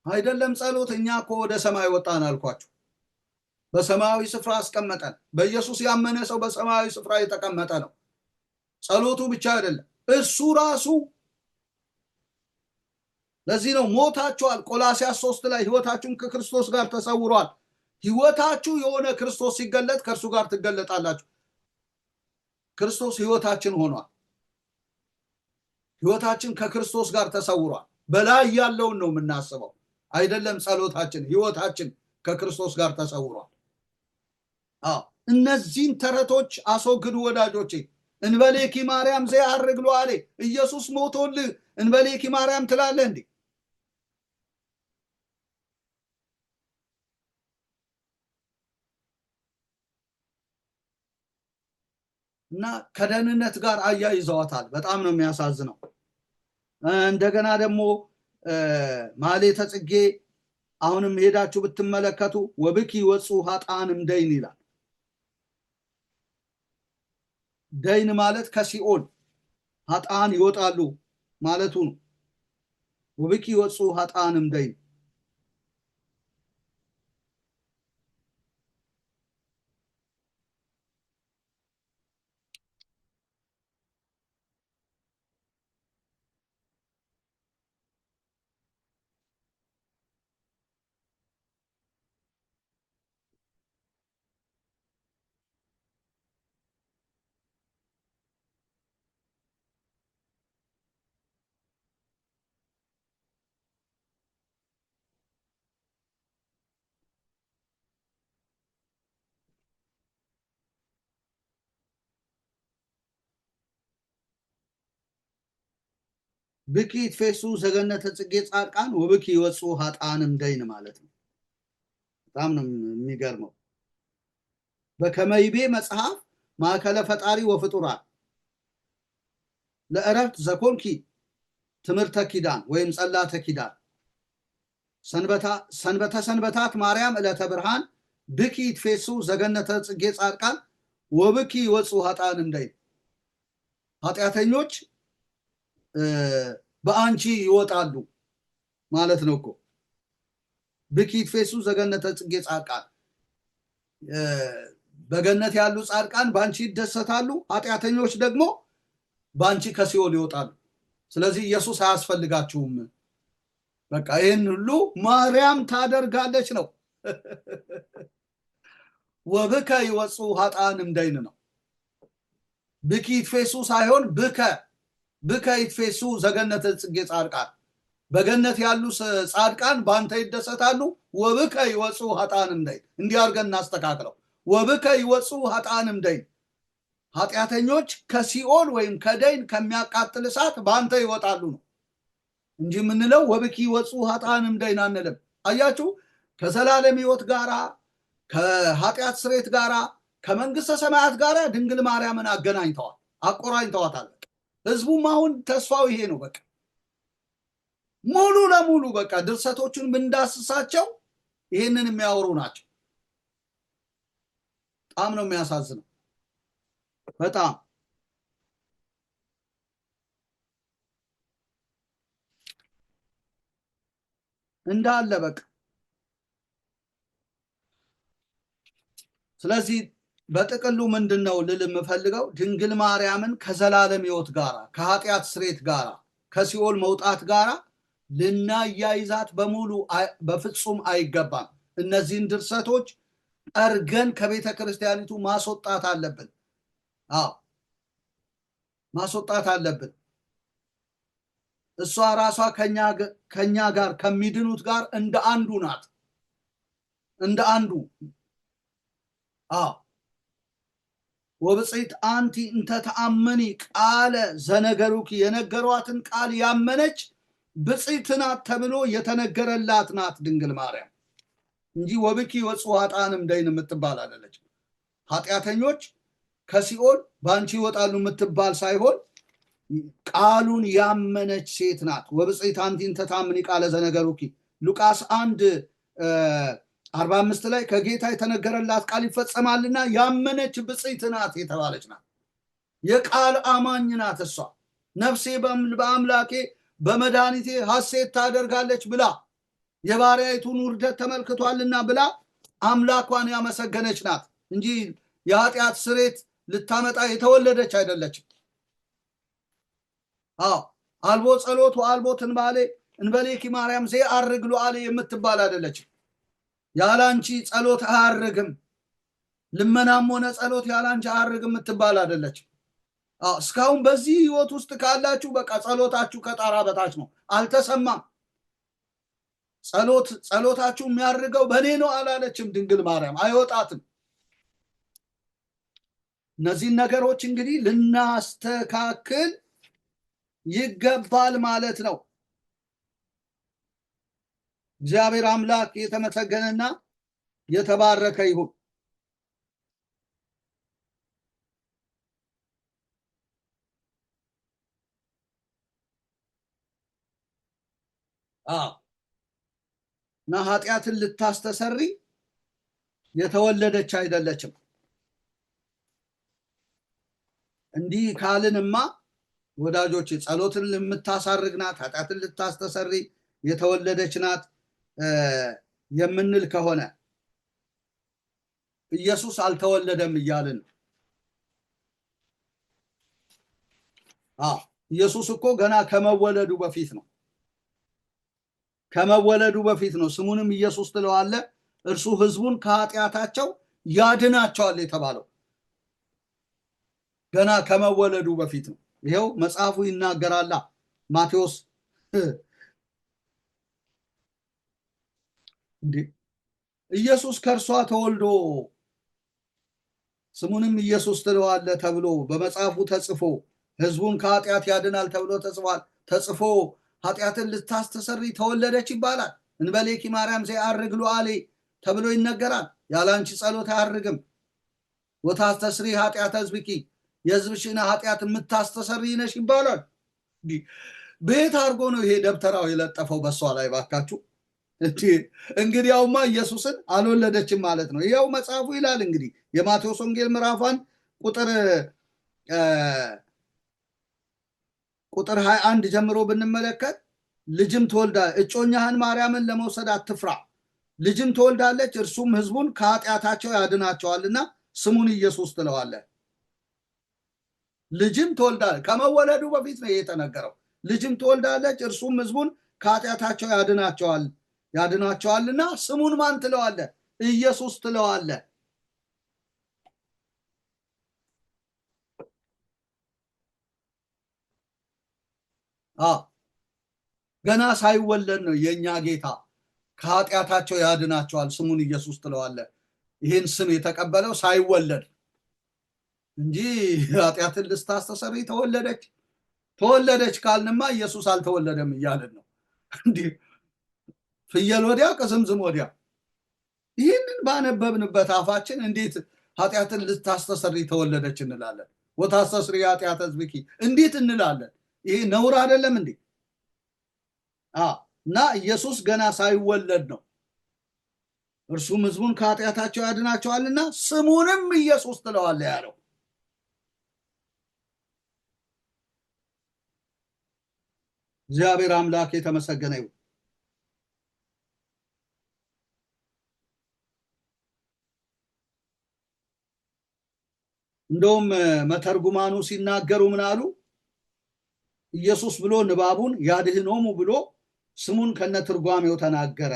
S2: አይደለም ጸሎት፣ እኛ እኮ ወደ ሰማይ ወጣን አልኳችሁ። በሰማያዊ ስፍራ አስቀመጠን። በኢየሱስ ያመነ ሰው በሰማያዊ ስፍራ የተቀመጠ ነው። ጸሎቱ ብቻ አይደለም፣ እሱ ራሱ። ለዚህ ነው ሞታችኋል። ቆላስይስ 3 ላይ ሕይወታችሁን ከክርስቶስ ጋር ተሰውሯል። ሕይወታችሁ የሆነ ክርስቶስ ሲገለጥ ከእርሱ ጋር ትገለጣላችሁ። ክርስቶስ ሕይወታችን ሆኗል። ሕይወታችን ከክርስቶስ ጋር ተሰውሯል። በላይ ያለውን ነው የምናስበው፣ አይደለም ጸሎታችን። ሕይወታችን ከክርስቶስ ጋር ተሰውሯል። እነዚህን ተረቶች አስወግዱ ወዳጆቼ። እንበሌኪ ማርያም ዘየዐርግ ሎአሌ። ኢየሱስ ሞቶልህ እንበሌኪ ማርያም ትላለህ እንዴ? እና ከደህንነት ጋር አያይዘዋታል። በጣም ነው የሚያሳዝነው። እንደገና ደግሞ ማኅሌተ ጽጌ አሁንም ሄዳችሁ ብትመለከቱ ወብኪ ወፁ ኃጥአንም ደይን ይላል። ደይን ማለት ከሲኦል ኃጥአን ይወጣሉ ማለቱ ነው። ወብኪ ወፁ ኃጥአንም ደይን። ብኪ ይትፌሱ ዘገነተ ጽጌ ጻድቃን ወብኪ ይወፁ ኃጥአንም ደይን ማለት ነው። በጣም ነው የሚገርመው። በከመይቤ መጽሐፍ ማእከለ ፈጣሪ ወፍጡራን ለእረፍት ዘኮንኪ ትምህርተ ኪዳን ወይም ጸላተ ኪዳን ሰንበተ ሰንበታት ማርያም ዕለተ ብርሃን ብኪ ይትፌሱ ዘገነተ ጽጌ ጻድቃን ወብኪ ይወፁ ኃጥአንም ደይን። ኃጢአተኞች በአንቺ ይወጣሉ ማለት ነው እኮ። ብኪ ይትፌሱ ዘገነተ ጽጌ ጻድቃን በገነት ያሉ ጻድቃን በአንቺ ይደሰታሉ፣ ኃጢአተኞች ደግሞ በአንቺ ከሲኦል ይወጣሉ። ስለዚህ ኢየሱስ አያስፈልጋችሁም። በቃ ይህን ሁሉ ማርያም ታደርጋለች ነው። ወብከ ይወፁ ኃጥአንም ደይን ነው። ብኪ ይትፌሱ ሳይሆን ብከ ይትፌሱ ዘገነተ ጽጌ ጻድቃን በገነት ያሉ ጻድቃን በአንተ ይደሰታሉ። ወብከ ይወፁ ኃጥአንም ደይን። እንዲህ አድርገን እናስተካክለው። ወብከ ይወፁ ኃጥአንም ደይን። ኃጢአተኞች ከሲኦል ወይም ከደይን ከሚያቃጥል እሳት በአንተ ይወጣሉ ነው እንጂ የምንለው ወብኪ ይወፁ ኃጥአንም ደይን አንልም። አያችሁ፣ ከዘላለም ሕይወት ጋራ ከኃጢአት ስርየት ጋራ ከመንግስተ ሰማያት ጋር ድንግል ማርያምን አገናኝተዋል፣ አቆራኝተዋታል። ህዝቡም አሁን ተስፋው ይሄ ነው። በቃ ሙሉ ለሙሉ በቃ ድርሰቶቹን ብንዳስሳቸው ይሄንን የሚያወሩ ናቸው። በጣም ነው የሚያሳዝነው። በጣም እንዳለ በቃ ስለዚህ በጥቅሉ ምንድነው ልል የምፈልገው ድንግል ማርያምን ከዘላለም ሕይወት ጋራ ከኃጢአት ስርየት ጋራ ከሲኦል መውጣት ጋራ ልናያይዛት በሙሉ በፍጹም አይገባም። እነዚህን ድርሰቶች ጠርገን ከቤተ ክርስቲያኒቱ ማስወጣት አለብን። አዎ ማስወጣት አለብን። እሷ ራሷ ከኛ ጋር ከሚድኑት ጋር እንደ አንዱ ናት፣ እንደ አንዱ። አዎ ወብፅዕት አንቲ እንተ ተአመኒ ቃለ ዘነገሩኪ የነገሯትን ቃል ያመነች ብፅዕት ናት ተብሎ የተነገረላት ናት ድንግል ማርያም እንጂ ወብኪ ይወፁ ኃጥአንም ደይን የምትባል አይደለች። ኃጢአተኞች ከሲኦል በአንቺ ይወጣሉ የምትባል ሳይሆን ቃሉን ያመነች ሴት ናት። ወብፅዕት አንቲ እንተ ተአመኒ ቃለ ዘነገሩኪ ሉቃስ 1:45 ላይ ከጌታ የተነገረላት ቃል ይፈጸማልና ያመነች ብፅዕት ናት የተባለች ናት። የቃል አማኝ ናት እሷ። ነፍሴ በአምላኬ በመድኃኒቴ ሐሴት ታደርጋለች ብላ የባሪያይቱን ውርደት ተመልክቷልና ብላ አምላኳን ያመሰገነች ናት እንጂ የኃጢአት ስርየት ልታመጣ የተወለደች አይደለችም። አዎ አልቦ ጸሎት ወአልቦ ትንባሌ እንበሌኪ ማርያም ዘየዐርግ ሉዓሌ የምትባል አይደለችም። ያላንቺ ጸሎት አያርግም፣ ልመናም ሆነ ጸሎት ያላንቺ አያርግም የምትባል አይደለችም። እስካሁን በዚህ ህይወት ውስጥ ካላችሁ በቃ ጸሎታችሁ ከጣራ በታች ነው፣ አልተሰማም። ጸሎታችሁ የሚያርገው በእኔ ነው አላለችም ድንግል ማርያም፣ አይወጣትም። እነዚህን ነገሮች እንግዲህ ልናስተካክል ይገባል ማለት ነው። እግዚአብሔር አምላክ የተመሰገነና የተባረከ ይሁን። እና ኃጢአትን ልታስተሰሪ የተወለደች አይደለችም። እንዲህ ካልንማ ወዳጆች ጸሎትን የምታሳርግ ናት፣ ኃጢአትን ልታስተሰሪ የተወለደች ናት የምንል ከሆነ ኢየሱስ አልተወለደም እያልን ኢየሱስ እኮ ገና ከመወለዱ በፊት ነው። ከመወለዱ በፊት ነው። ስሙንም ኢየሱስ ትለዋለህ፣ እርሱ ህዝቡን ከኃጢአታቸው ያድናቸዋል የተባለው ገና ከመወለዱ በፊት ነው። ይሄው መጽሐፉ ይናገራላ። ማቴዎስ ኢየሱስ ከእርሷ ተወልዶ ስሙንም ኢየሱስ ትለዋለህ ተብሎ በመጽሐፉ ተጽፎ ህዝቡን ከኃጢአት ያድናል ተብሎ ተጽፏል። ተጽፎ ኃጢአትን ልታስተሰሪ ተወለደች ይባላል። እንበሌኪ ማርያም ዘያርግ ሉዓሌ ተብሎ ይነገራል። ያላንቺ ጸሎት አያርግም። ወታስተስሪ ኃጢአተ ሕዝብኪ የሕዝብሽን ኃጢአት የምታስተሰሪ ነሽ ይባላል። ቤት አድርጎ ነው ይሄ ደብተራው የለጠፈው በሷ ላይ ባካችሁ። እንግዲያውማ ኢየሱስን አልወለደችም ማለት ነው። ይኸው መጽሐፉ ይላል። እንግዲህ የማቴዎስ ወንጌል ምዕራፍ 1 ቁጥር 21 ጀምሮ ብንመለከት ልጅም ትወልዳ እጮኛህን ማርያምን ለመውሰድ አትፍራ፣ ልጅም ትወልዳለች፣ እርሱም ሕዝቡን ከኃጢአታቸው ያድናቸዋልና ስሙን ኢየሱስ ትለዋለህ። ልጅም ትወልዳለች፣ ከመወለዱ በፊት ነው የተነገረው። ልጅም ትወልዳለች፣ እርሱም ሕዝቡን ከኃጢአታቸው ያድናቸዋልና ስሙን ማን ትለዋለህ? ኢየሱስ ትለዋለህ። ገና ሳይወለድ ነው የኛ ጌታ ከኃጢአታቸው ያድናቸዋል ስሙን ኢየሱስ ትለዋለህ። ይህን ስም የተቀበለው ሳይወለድ እንጂ ኃጢአትን ልታስተሰሪ ተወለደች ካልንማ ኢየሱስ አልተወለደም እያልን ነው። እንዲህ ፍየል ወዲያ ቅዝምዝም ወዲያ። ይህንን ባነበብንበት አፋችን እንዴት ኃጢአትን ልታስተሰሪ ተወለደች እንላለን? ወታስተስሪ ኃጢአተ ሕዝብኪ እንዴት እንላለን? ይሄ ነውር አይደለም እንዴ? እና ኢየሱስ ገና ሳይወለድ ነው እርሱም ሕዝቡን ከኃጢአታቸው ያድናቸዋልና ስሙንም ኢየሱስ ትለዋለህ ያለው። እግዚአብሔር አምላክ የተመሰገነ ይሁን። እንደውም መተርጉማኑ ሲናገሩ ምን አሉ? ኢየሱስ ብሎ ንባቡን ያድህኖሙ ብሎ ስሙን ከነትርጓሜው ተናገረ።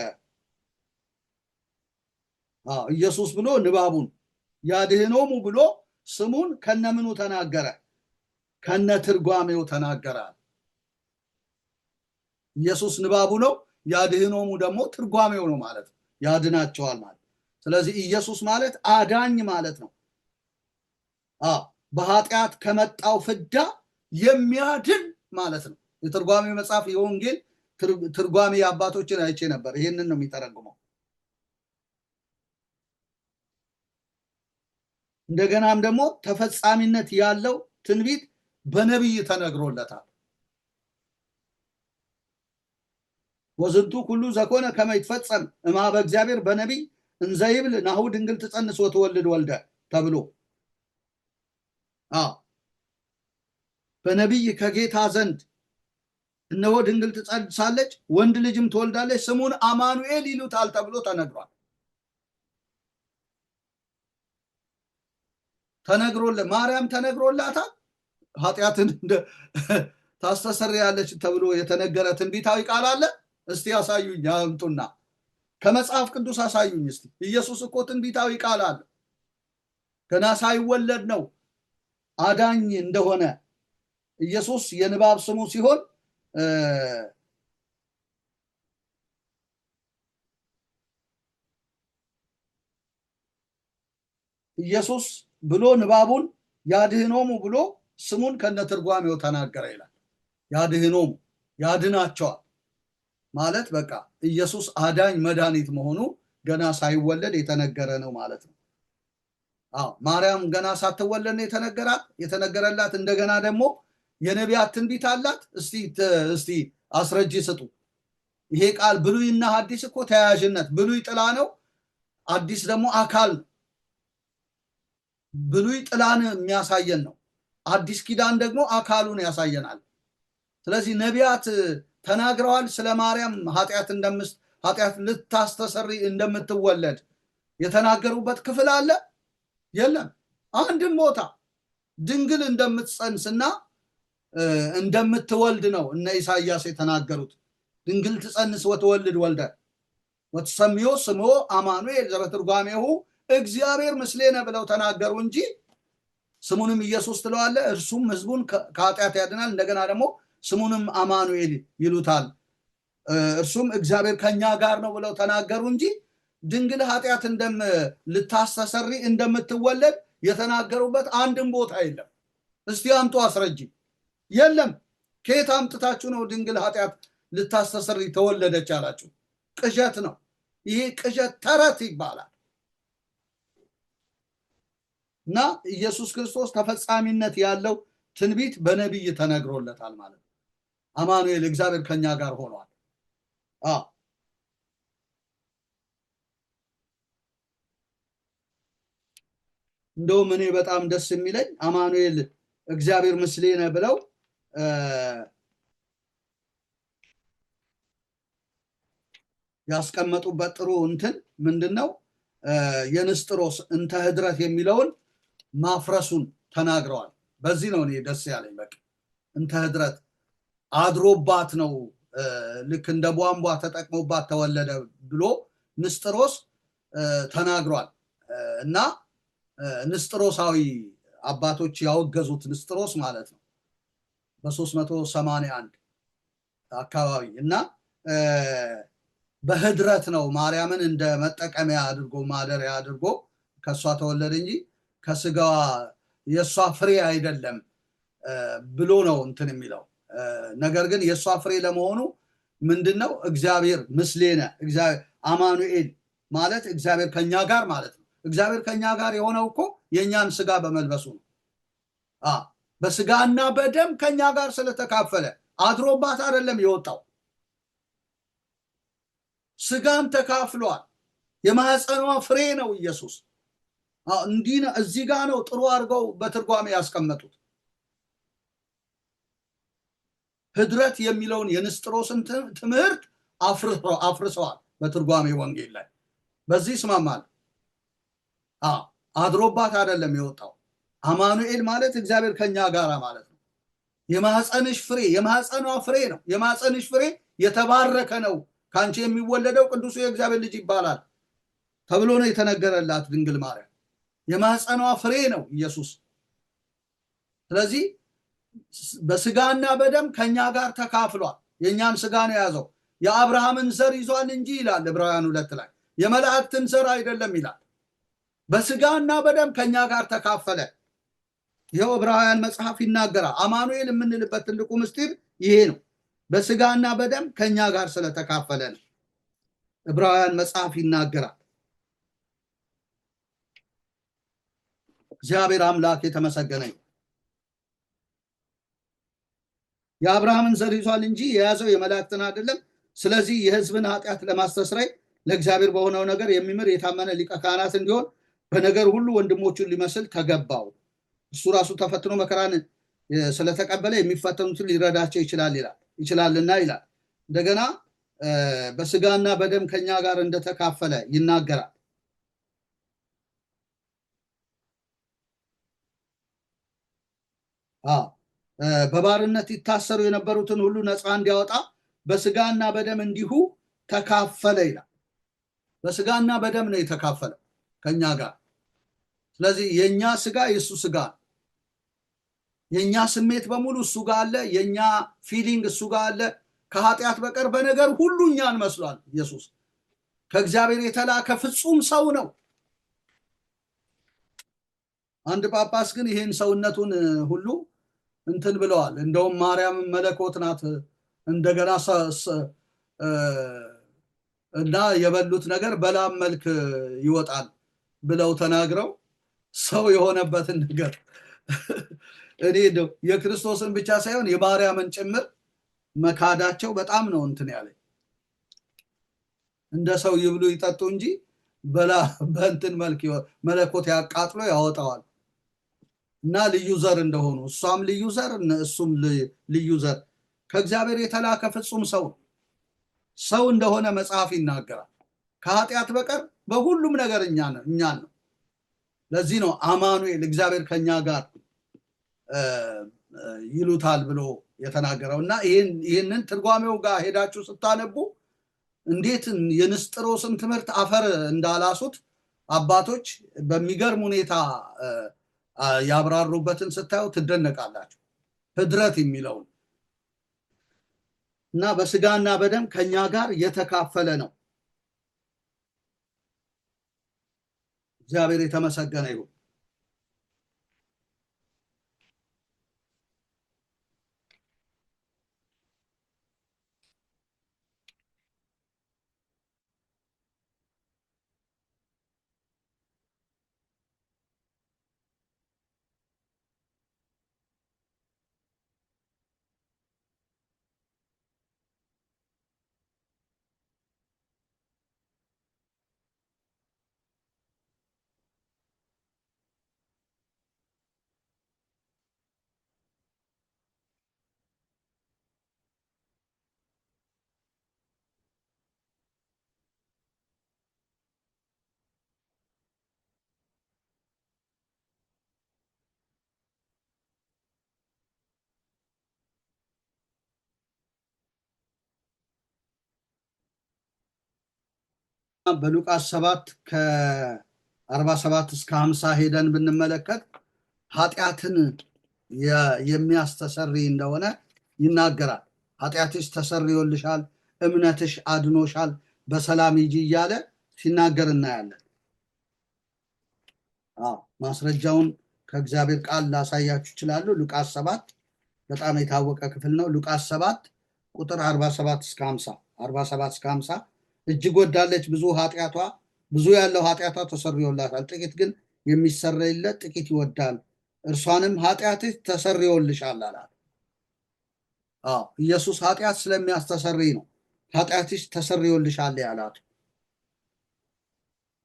S2: ኢየሱስ ብሎ ንባቡን ያድህኖሙ ብሎ ስሙን ከነምኑ ተናገረ? ከነትርጓሜው ተናገረ። ኢየሱስ ንባቡ ነው፣ ያድህኖሙ ደግሞ ትርጓሜው ነው ማለት ነው። ያድናቸዋል ማለት። ስለዚህ ኢየሱስ ማለት አዳኝ ማለት ነው። በኃጢአት ከመጣው ፍዳ የሚያድን ማለት ነው። የትርጓሜ መጽሐፍ የወንጌል ትርጓሜ አባቶችን አይቼ ነበር። ይሄንን ነው የሚተረጉመው። እንደገናም ደግሞ ተፈጻሚነት ያለው ትንቢት በነቢይ ተነግሮለታል። ወዝንቱ ሁሉ ዘኮነ ከመ ይትፈጸም እምኀበ እግዚአብሔር በነቢይ እንዘ ይብል ናሁ ድንግል ትጸንስ ወትወልድ ወልደ ተብሎ በነቢይ ከጌታ ዘንድ እነሆ ድንግል ትጸንሳለች፣ ወንድ ልጅም ትወልዳለች፣ ስሙን አማኑኤል ይሉታል ተብሎ ተነግሯል። ማርያም ተነግሮላታል። ኃጢአትን ታስተሰርያለች ተብሎ የተነገረ ትንቢታዊ ቃል አለ? እስቲ ያሳዩኝ፣ አምጡና ከመጽሐፍ ቅዱስ አሳዩኝ እስቲ። ኢየሱስ እኮ ትንቢታዊ ቃል አለ። ገና ሳይወለድ ነው አዳኝ እንደሆነ። ኢየሱስ የንባብ ስሙ ሲሆን ኢየሱስ ብሎ ንባቡን ያድህኖሙ ብሎ ስሙን ከነትርጓሜው ተናገረ ይላል። ያድህኖሙ ያድናቸዋል ማለት በቃ ኢየሱስ አዳኝ መድኃኒት መሆኑ ገና ሳይወለድ የተነገረ ነው ማለት ነው። ማርያም ገና ሳትወለድ ነው የተነገረላት። እንደገና ደግሞ የነቢያት ትንቢት አላት። እስቲ አስረጂ ስጡ። ይሄ ቃል ብሉይና ሐዲስ እኮ ተያያዥነት፣ ብሉይ ጥላ ነው፣ አዲስ ደግሞ አካል ነው። ብሉይ ጥላን የሚያሳየን ነው፣ አዲስ ኪዳን ደግሞ አካሉን ያሳየናል። ስለዚህ ነቢያት ተናግረዋል ስለ ማርያም ኃጢአት ልታስተሰሪ እንደምትወለድ የተናገሩበት ክፍል አለ? የለም። አንድም ቦታ ድንግል እንደምትጸንስና እንደምትወልድ ነው እነ ኢሳይያስ የተናገሩት። ድንግል ትጸንስ ወትወልድ ወልደ ወትሰምዮ ስሞ አማኑኤል ዘበትርጓሜሁ እግዚአብሔር ምስሌነ ብለው ተናገሩ እንጂ ስሙንም ኢየሱስ ትለዋለ፣ እርሱም ሕዝቡን ከኃጢአት ያድናል። እንደገና ደግሞ ስሙንም አማኑኤል ይሉታል፣ እርሱም እግዚአብሔር ከኛ ጋር ነው ብለው ተናገሩ እንጂ ድንግል ኃጢአት ልታስተሰሪ እንደምትወለድ የተናገሩበት አንድም ቦታ የለም። እስቲ አምጡ አስረጂ። የለም። ከየት አምጥታችሁ ነው ድንግል ኃጢአት ልታስተሰሪ ተወለደች አላችሁ? ቅዠት ነው ይሄ፣ ቅዠት ተረት ይባላል። እና ኢየሱስ ክርስቶስ ተፈጻሚነት ያለው ትንቢት በነቢይ ተነግሮለታል ማለት ነው። አማኑኤል እግዚአብሔር ከኛ ጋር ሆኗል። እንደውም እኔ በጣም ደስ የሚለኝ አማኑኤል እግዚአብሔር ምስሌነ ብለው ያስቀመጡበት ጥሩ እንትን ምንድነው የንስጥሮስ እንተ ህድረት የሚለውን ማፍረሱን ተናግረዋል። በዚህ ነው እኔ ደስ ያለኝ። በቃ እንተ ህድረት አድሮባት ነው ልክ እንደ ቧንቧ ተጠቅሞባት ተወለደ ብሎ ንስጥሮስ ተናግሯል። እና ንስጥሮሳዊ አባቶች ያወገዙት ንስጥሮስ ማለት ነው በ381 አካባቢ። እና በህድረት ነው ማርያምን እንደ መጠቀሚያ አድርጎ ማደሪያ አድርጎ ከሷ ተወለደ እንጂ ከስጋዋ የሷ ፍሬ አይደለም ብሎ ነው እንትን የሚለው። ነገር ግን የሷ ፍሬ ለመሆኑ ምንድነው? እግዚአብሔር ምስሌነ፣ እግዚአብሔር አማኑኤል ማለት እግዚአብሔር ከኛ ጋር ማለት ነው። እግዚአብሔር ከኛ ጋር የሆነው እኮ የኛን ስጋ በመልበሱ ነው። በስጋና በደም ከኛ ጋር ስለተካፈለ አድሮባት አይደለም የወጣው። ስጋን ተካፍሏል። የማህፀኗ ፍሬ ነው ኢየሱስ። እንዲህ እዚህ ጋር ነው ጥሩ አድርገው በትርጓሜ ያስቀመጡት። ህድረት የሚለውን የንስጥሮስን ትምህርት አፍርሰዋል በትርጓሜ ወንጌል ላይ። በዚህ ይስማማል። አድሮባት አይደለም የወጣው። አማኑኤል ማለት እግዚአብሔር ከኛ ጋር ማለት ነው። የማህፀንሽ ፍሬ፣ የማህፀኗ ፍሬ ነው። የማህፀንሽ ፍሬ የተባረከ ነው፣ ካንቺ የሚወለደው ቅዱሱ የእግዚአብሔር ልጅ ይባላል ተብሎ ነው የተነገረላት ድንግል ማርያም። የማህፀኗ ፍሬ ነው ኢየሱስ። ስለዚህ በስጋና በደም ከኛ ጋር ተካፍሏል። የኛን ስጋ ነው የያዘው። የአብርሃምን ዘር ይዟል እንጂ ይላል ዕብራውያን 2 ላይ የመላእክትን ዘር አይደለም ይላል። በስጋና በደም ከኛ ጋር ተካፈለ። ይሄው ዕብራውያን መጽሐፍ ይናገራል። አማኑኤል የምንልበት ትልቁ ምስጢር ይሄ ነው። በስጋና በደም ከኛ ጋር ስለተካፈለ ነው። ዕብራውያን መጽሐፍ ይናገራል። እግዚአብሔር አምላክ የተመሰገነ ይሁን። የአብርሃምን ዘር ይዟል እንጂ የያዘው የመላእክትን አይደለም። ስለዚህ የሕዝብን ኃጢአት ለማስተስረይ ለእግዚአብሔር በሆነው ነገር የሚምር የታመነ ሊቀ ካህናት እንዲሆን በነገር ሁሉ ወንድሞቹን ሊመስል ተገባው። እሱ ራሱ ተፈትኖ መከራን ስለተቀበለ የሚፈተኑትን ሊረዳቸው ይችላልና ይላል። እንደገና በስጋና በደም ከኛ ጋር እንደተካፈለ ይናገራል። በባርነት ይታሰሩ የነበሩትን ሁሉ ነፃ እንዲያወጣ በስጋና በደም እንዲሁ ተካፈለ ይላል። በስጋና በደም ነው የተካፈለው ከኛ ጋር። ስለዚህ የኛ ስጋ የሱ ስጋ፣ የኛ ስሜት በሙሉ እሱ ጋር አለ። የኛ ፊሊንግ እሱ ጋር አለ። ከኃጢአት በቀር በነገር ሁሉ እኛን መስሏል ኢየሱስ። ከእግዚአብሔር የተላከ ፍጹም ሰው ነው። አንድ ጳጳስ ግን ይሄን ሰውነቱን ሁሉ እንትን ብለዋል። እንደውም ማርያም መለኮት ናት እንደገና እና የበሉት ነገር በላም መልክ ይወጣል ብለው ተናግረው ሰው የሆነበትን ነገር እኔ የክርስቶስን ብቻ ሳይሆን የማርያምን ጭምር መካዳቸው በጣም ነው እንትን ያለኝ። እንደ ሰው ይብሉ ይጠጡ እንጂ በእንትን መልክ መለኮት ያቃጥሎ ያወጣዋል። እና ልዩ ዘር እንደሆኑ እሷም ልዩ ዘር እሱም ልዩ ዘር ከእግዚአብሔር የተላከ ፍጹም ሰው እንደሆነ መጽሐፍ ይናገራል። ከኃጢአት በቀር በሁሉም ነገር እኛን ነው። ለዚህ ነው አማኑኤል እግዚአብሔር ከኛ ጋር ይሉታል ብሎ የተናገረው። እና ይህንን ትርጓሜው ጋር ሄዳችሁ ስታነቡ እንዴት የንስጥሮስን ትምህርት አፈር እንዳላሱት አባቶች በሚገርም ሁኔታ ያብራሩበትን ስታዩ ትደነቃላችሁ። ህድረት የሚለውን እና በስጋና በደም ከኛ ጋር የተካፈለ ነው። እግዚአብሔር የተመሰገነ ይሁን። በሉቃስ 7 ከ47 እስከ 50 ሄደን ብንመለከት ኃጢአትን የሚያስተሰሪ እንደሆነ ይናገራል። ኃጢአትሽ ተሰርዮልሻል፣ እምነትሽ አድኖሻል፣ በሰላም ሂጂ እያለ ሲናገር እናያለን። ማስረጃውን ከእግዚአብሔር ቃል ላሳያችሁ ይችላሉ። ሉቃስ 7 በጣም የታወቀ ክፍል ነው። ሉቃስ 7 ቁጥር 47 እስከ 50 እጅግ ወዳለች ብዙ ኃጢአቷ ብዙ ያለው ኃጢአቷ ተሰርዮላታል፣ ጥቂት ግን የሚሰረይለት ጥቂት ይወዳል። እርሷንም ኃጢአትሽ ተሰርዮልሻል አላት። ኢየሱስ ኃጢአት ስለሚያስተሰርይ ነው ኃጢአትሽ ተሰርዮልሻል ያላት።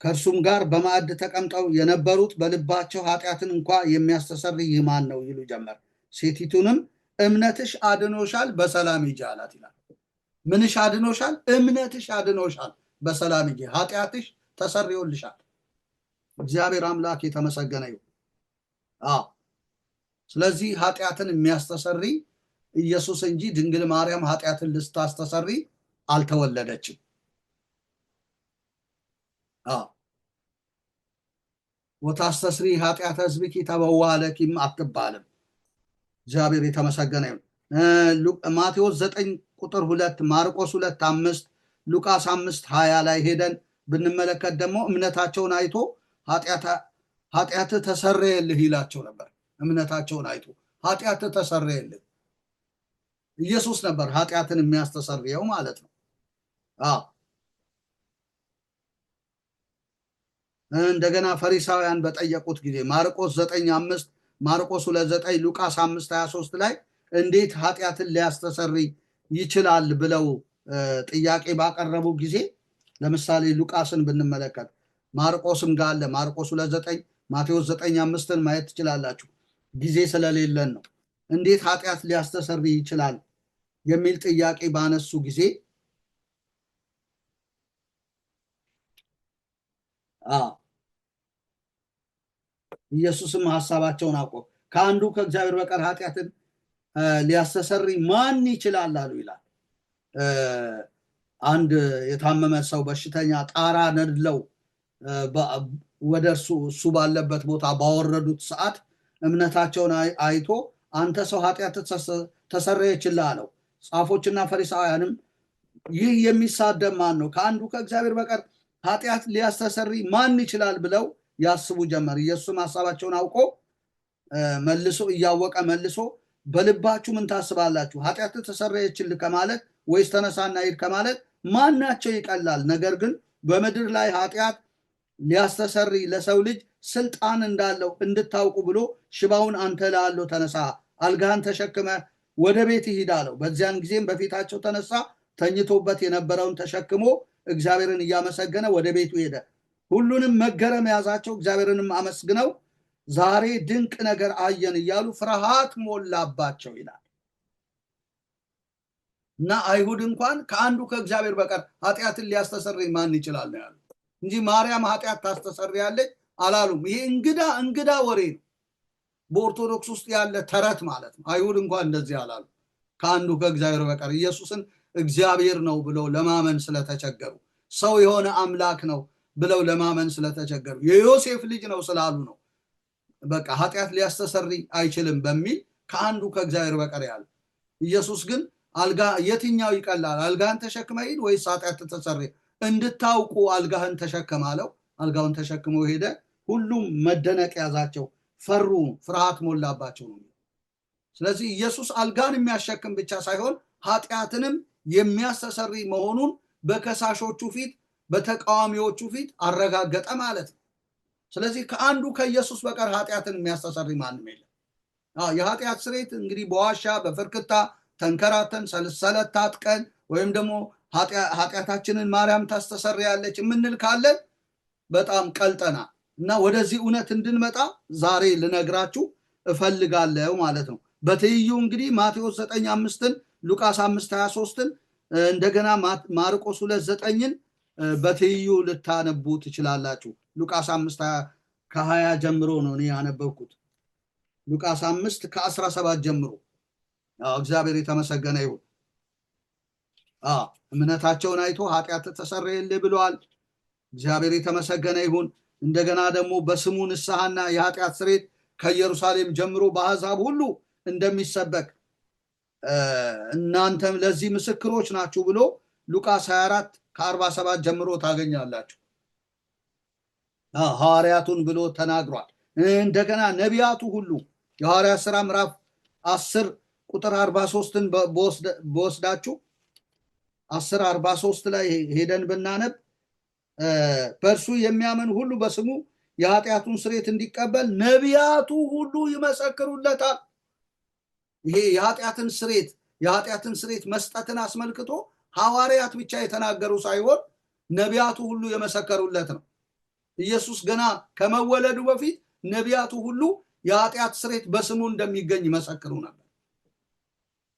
S2: ከእርሱም ጋር በማዕድ ተቀምጠው የነበሩት በልባቸው ኃጢአትን እንኳ የሚያስተሰርይ ይህ ማን ነው ይሉ ጀመር። ሴቲቱንም እምነትሽ አድኖሻል፣ በሰላም ሂጂ አላት ይላል። ምንሽ አድኖሻል? እምነትሽ አድኖሻል፣ በሰላም ሂጂ፣ ኃጢአትሽ ተሰርዮልሻል። እግዚአብሔር አምላክ የተመሰገነ ይሁን። ስለዚህ ኃጢአትን የሚያስተሰርይ ኢየሱስ እንጂ ድንግል ማርያም ኃጢአትን ልታስተሰሪ አልተወለደችም። ወታስተስሪ ኃጢአተ ሕዝብኪ ተበዋህ ለኪም አትባልም። እግዚአብሔር የተመሰገነ ይሁን። ማቴዎስ 9 ቁጥር 2፣ ማርቆስ 2 5፣ ሉቃስ 5 20 ላይ ሄደን ብንመለከት ደግሞ እምነታቸውን አይቶ ኃጢአት ተሰረየልህ ይላቸው ነበር። እምነታቸውን አይቶ ኃጢአት ተሰረየልህ። ኢየሱስ ነበር ኃጢአትን የሚያስተሰርየው ማለት ነው። እንደገና ፈሪሳውያን በጠየቁት ጊዜ ማርቆስ 9:5፣ ማርቆስ 2:9፣ ሉቃስ 5:23 ላይ እንዴት ኃጢአትን ሊያስተሰርይ ይችላል ብለው ጥያቄ ባቀረቡ ጊዜ ለምሳሌ ሉቃስን ብንመለከት ማርቆስም ጋር አለ። ማርቆስ 2:9፣ ማቴዎስ 9:5ን ማየት ትችላላችሁ። ጊዜ ስለሌለን ነው። እንዴት ኃጢአት ሊያስተሰርይ ይችላል የሚል ጥያቄ ባነሱ ጊዜ ኢየሱስም ሐሳባቸውን አውቆ ከአንዱ ከእግዚአብሔር በቀር ኃጢአትን ሊያስተሰርይ ማን ይችላል አሉ ይላል። አንድ የታመመ ሰው በሽተኛ ጣራ ነድለው ወደ እሱ ባለበት ቦታ ባወረዱት ሰዓት እምነታቸውን አይቶ አንተ ሰው ኃጢአት ተሰረየችልህ አለው። ጻፎችና ፈሪሳውያንም ይህ የሚሳደብ ማን ነው? ከአንዱ ከእግዚአብሔር በቀር ኃጢአት ሊያስተሰርይ ማን ይችላል ብለው ያስቡ ጀመር። ኢየሱስም ሐሳባቸውን አውቆ እያወቀ መልሶ በልባችሁ ምን ታስባላችሁ? ኃጢአት ተሰረየችልህ ከማለት ወይስ ተነሳና ሂድ ከማለት ማናቸው ይቀላል? ነገር ግን በምድር ላይ ኃጢአት ሊያስተሰርይ ለሰው ልጅ ስልጣን እንዳለው እንድታውቁ ብሎ ሽባውን አንተ እልሃለሁ ተነሳ፣ አልጋህን ተሸክመ ወደ ቤት ሂድ አለው። በዚያን ጊዜም በፊታቸው ተነሳ፣ ተኝቶበት የነበረውን ተሸክሞ እግዚአብሔርን እያመሰገነ ወደ ቤቱ ሄደ። ሁሉንም መገረም ያዛቸው፣ እግዚአብሔርንም አመስግነው ዛሬ ድንቅ ነገር አየን እያሉ ፍርሃት ሞላባቸው ይላል። እና አይሁድ እንኳን ከአንዱ ከእግዚአብሔር በቀር ኃጢአትን ሊያስተሰርይ ማን ይችላል ነው ያሉት እንጂ ማርያም ኃጢአት ታስተሰርያለች አላሉም። ይሄ እንግዳ ወሬ ነው። በኦርቶዶክስ ውስጥ ያለ ተረት ማለት ነው። አይሁድ እንኳን እንደዚህ አላሉ። ከአንዱ ከእግዚአብሔር በቀር ኢየሱስን እግዚአብሔር ነው ብለው ለማመን ስለተቸገሩ፣ ሰው የሆነ አምላክ ነው ብለው ለማመን ስለተቸገሩ፣ የዮሴፍ ልጅ ነው ስላሉ ነው በቃ ኃጢአት ሊያስተሰርይ አይችልም በሚል ከአንዱ ከእግዚአብሔር በቀር ያለ። ኢየሱስ ግን የትኛው ይቀላል? አልጋህን ተሸክመ ሂድ ወይስ ኃጢአት ተሰረይ? እንድታውቁ አልጋህን ተሸክም አለው። አልጋውን ተሸክሞ ሄደ። ሁሉም መደነቅ ያዛቸው፣ ፈሩ፣ ፍርሃት ሞላባቸው ነው። ስለዚህ ኢየሱስ አልጋን የሚያሸክም ብቻ ሳይሆን ኃጢአትንም የሚያስተሰርይ መሆኑን በከሳሾቹ ፊት፣ በተቃዋሚዎቹ ፊት አረጋገጠ ማለት ነው። ስለዚህ ከአንዱ ከኢየሱስ በቀር ኃጢአትን የሚያስተሰርይ ማንም የለም። የኃጢአት ስርየት እንግዲህ በዋሻ በፍርክታ ተንከራተን ሰንሰለት ታጥቀን ወይም ደግሞ ኃጢአታችንን ማርያም ታስተሰርያለች የምንል ካለን በጣም ቀልጠና እና ወደዚህ እውነት እንድንመጣ ዛሬ ልነግራችሁ እፈልጋለሁ ማለት ነው። በትይዩ እንግዲህ ማቴዎስ 9:5ን፣ ሉቃስ 5:23ን እንደገና ማርቆስ 2:9ን በትይዩ ልታነቡ ትችላላችሁ። ሉቃስ 5:20 ጀምሮ ነው እኔ ያነበብኩት። ሉቃስ 5:17 ጀምሮ እግዚአብሔር የተመሰገነ ይሁን። እምነታቸውን አይቶ ኃጢአት ተሰረየልህ ብለዋል። እግዚአብሔር የተመሰገነ ይሁን። እንደገና ደግሞ በስሙ ንስሐና የኃጢአት ስርየት ከኢየሩሳሌም ጀምሮ በአሕዛብ ሁሉ እንደሚሰበክ እናንተም ለዚህ ምስክሮች ናችሁ ብሎ ሉቃስ 24 ከ47 ጀምሮ ታገኛላችሁ። ሐዋርያቱን ብሎ ተናግሯል። እንደገና ነቢያቱ ሁሉ የሐዋርያት ሥራ ምዕራፍ 10 ቁጥር 43ን በወስዳችሁ 10:43 ላይ ሄደን ብናነብ በእርሱ የሚያምን ሁሉ በስሙ የኃጢአቱን ስርየት እንዲቀበል ነቢያቱ ሁሉ ይመሰክሩለታል። ይሄ የኃጢአትን ስርየት መስጠትን አስመልክቶ ሐዋርያት ብቻ የተናገሩ ሳይሆን ነቢያቱ ሁሉ የመሰከሩለት ነው። ኢየሱስ ገና ከመወለዱ በፊት ነቢያቱ ሁሉ የኃጢአት ስርየት በስሙ እንደሚገኝ ይመሰክሩ ነበር።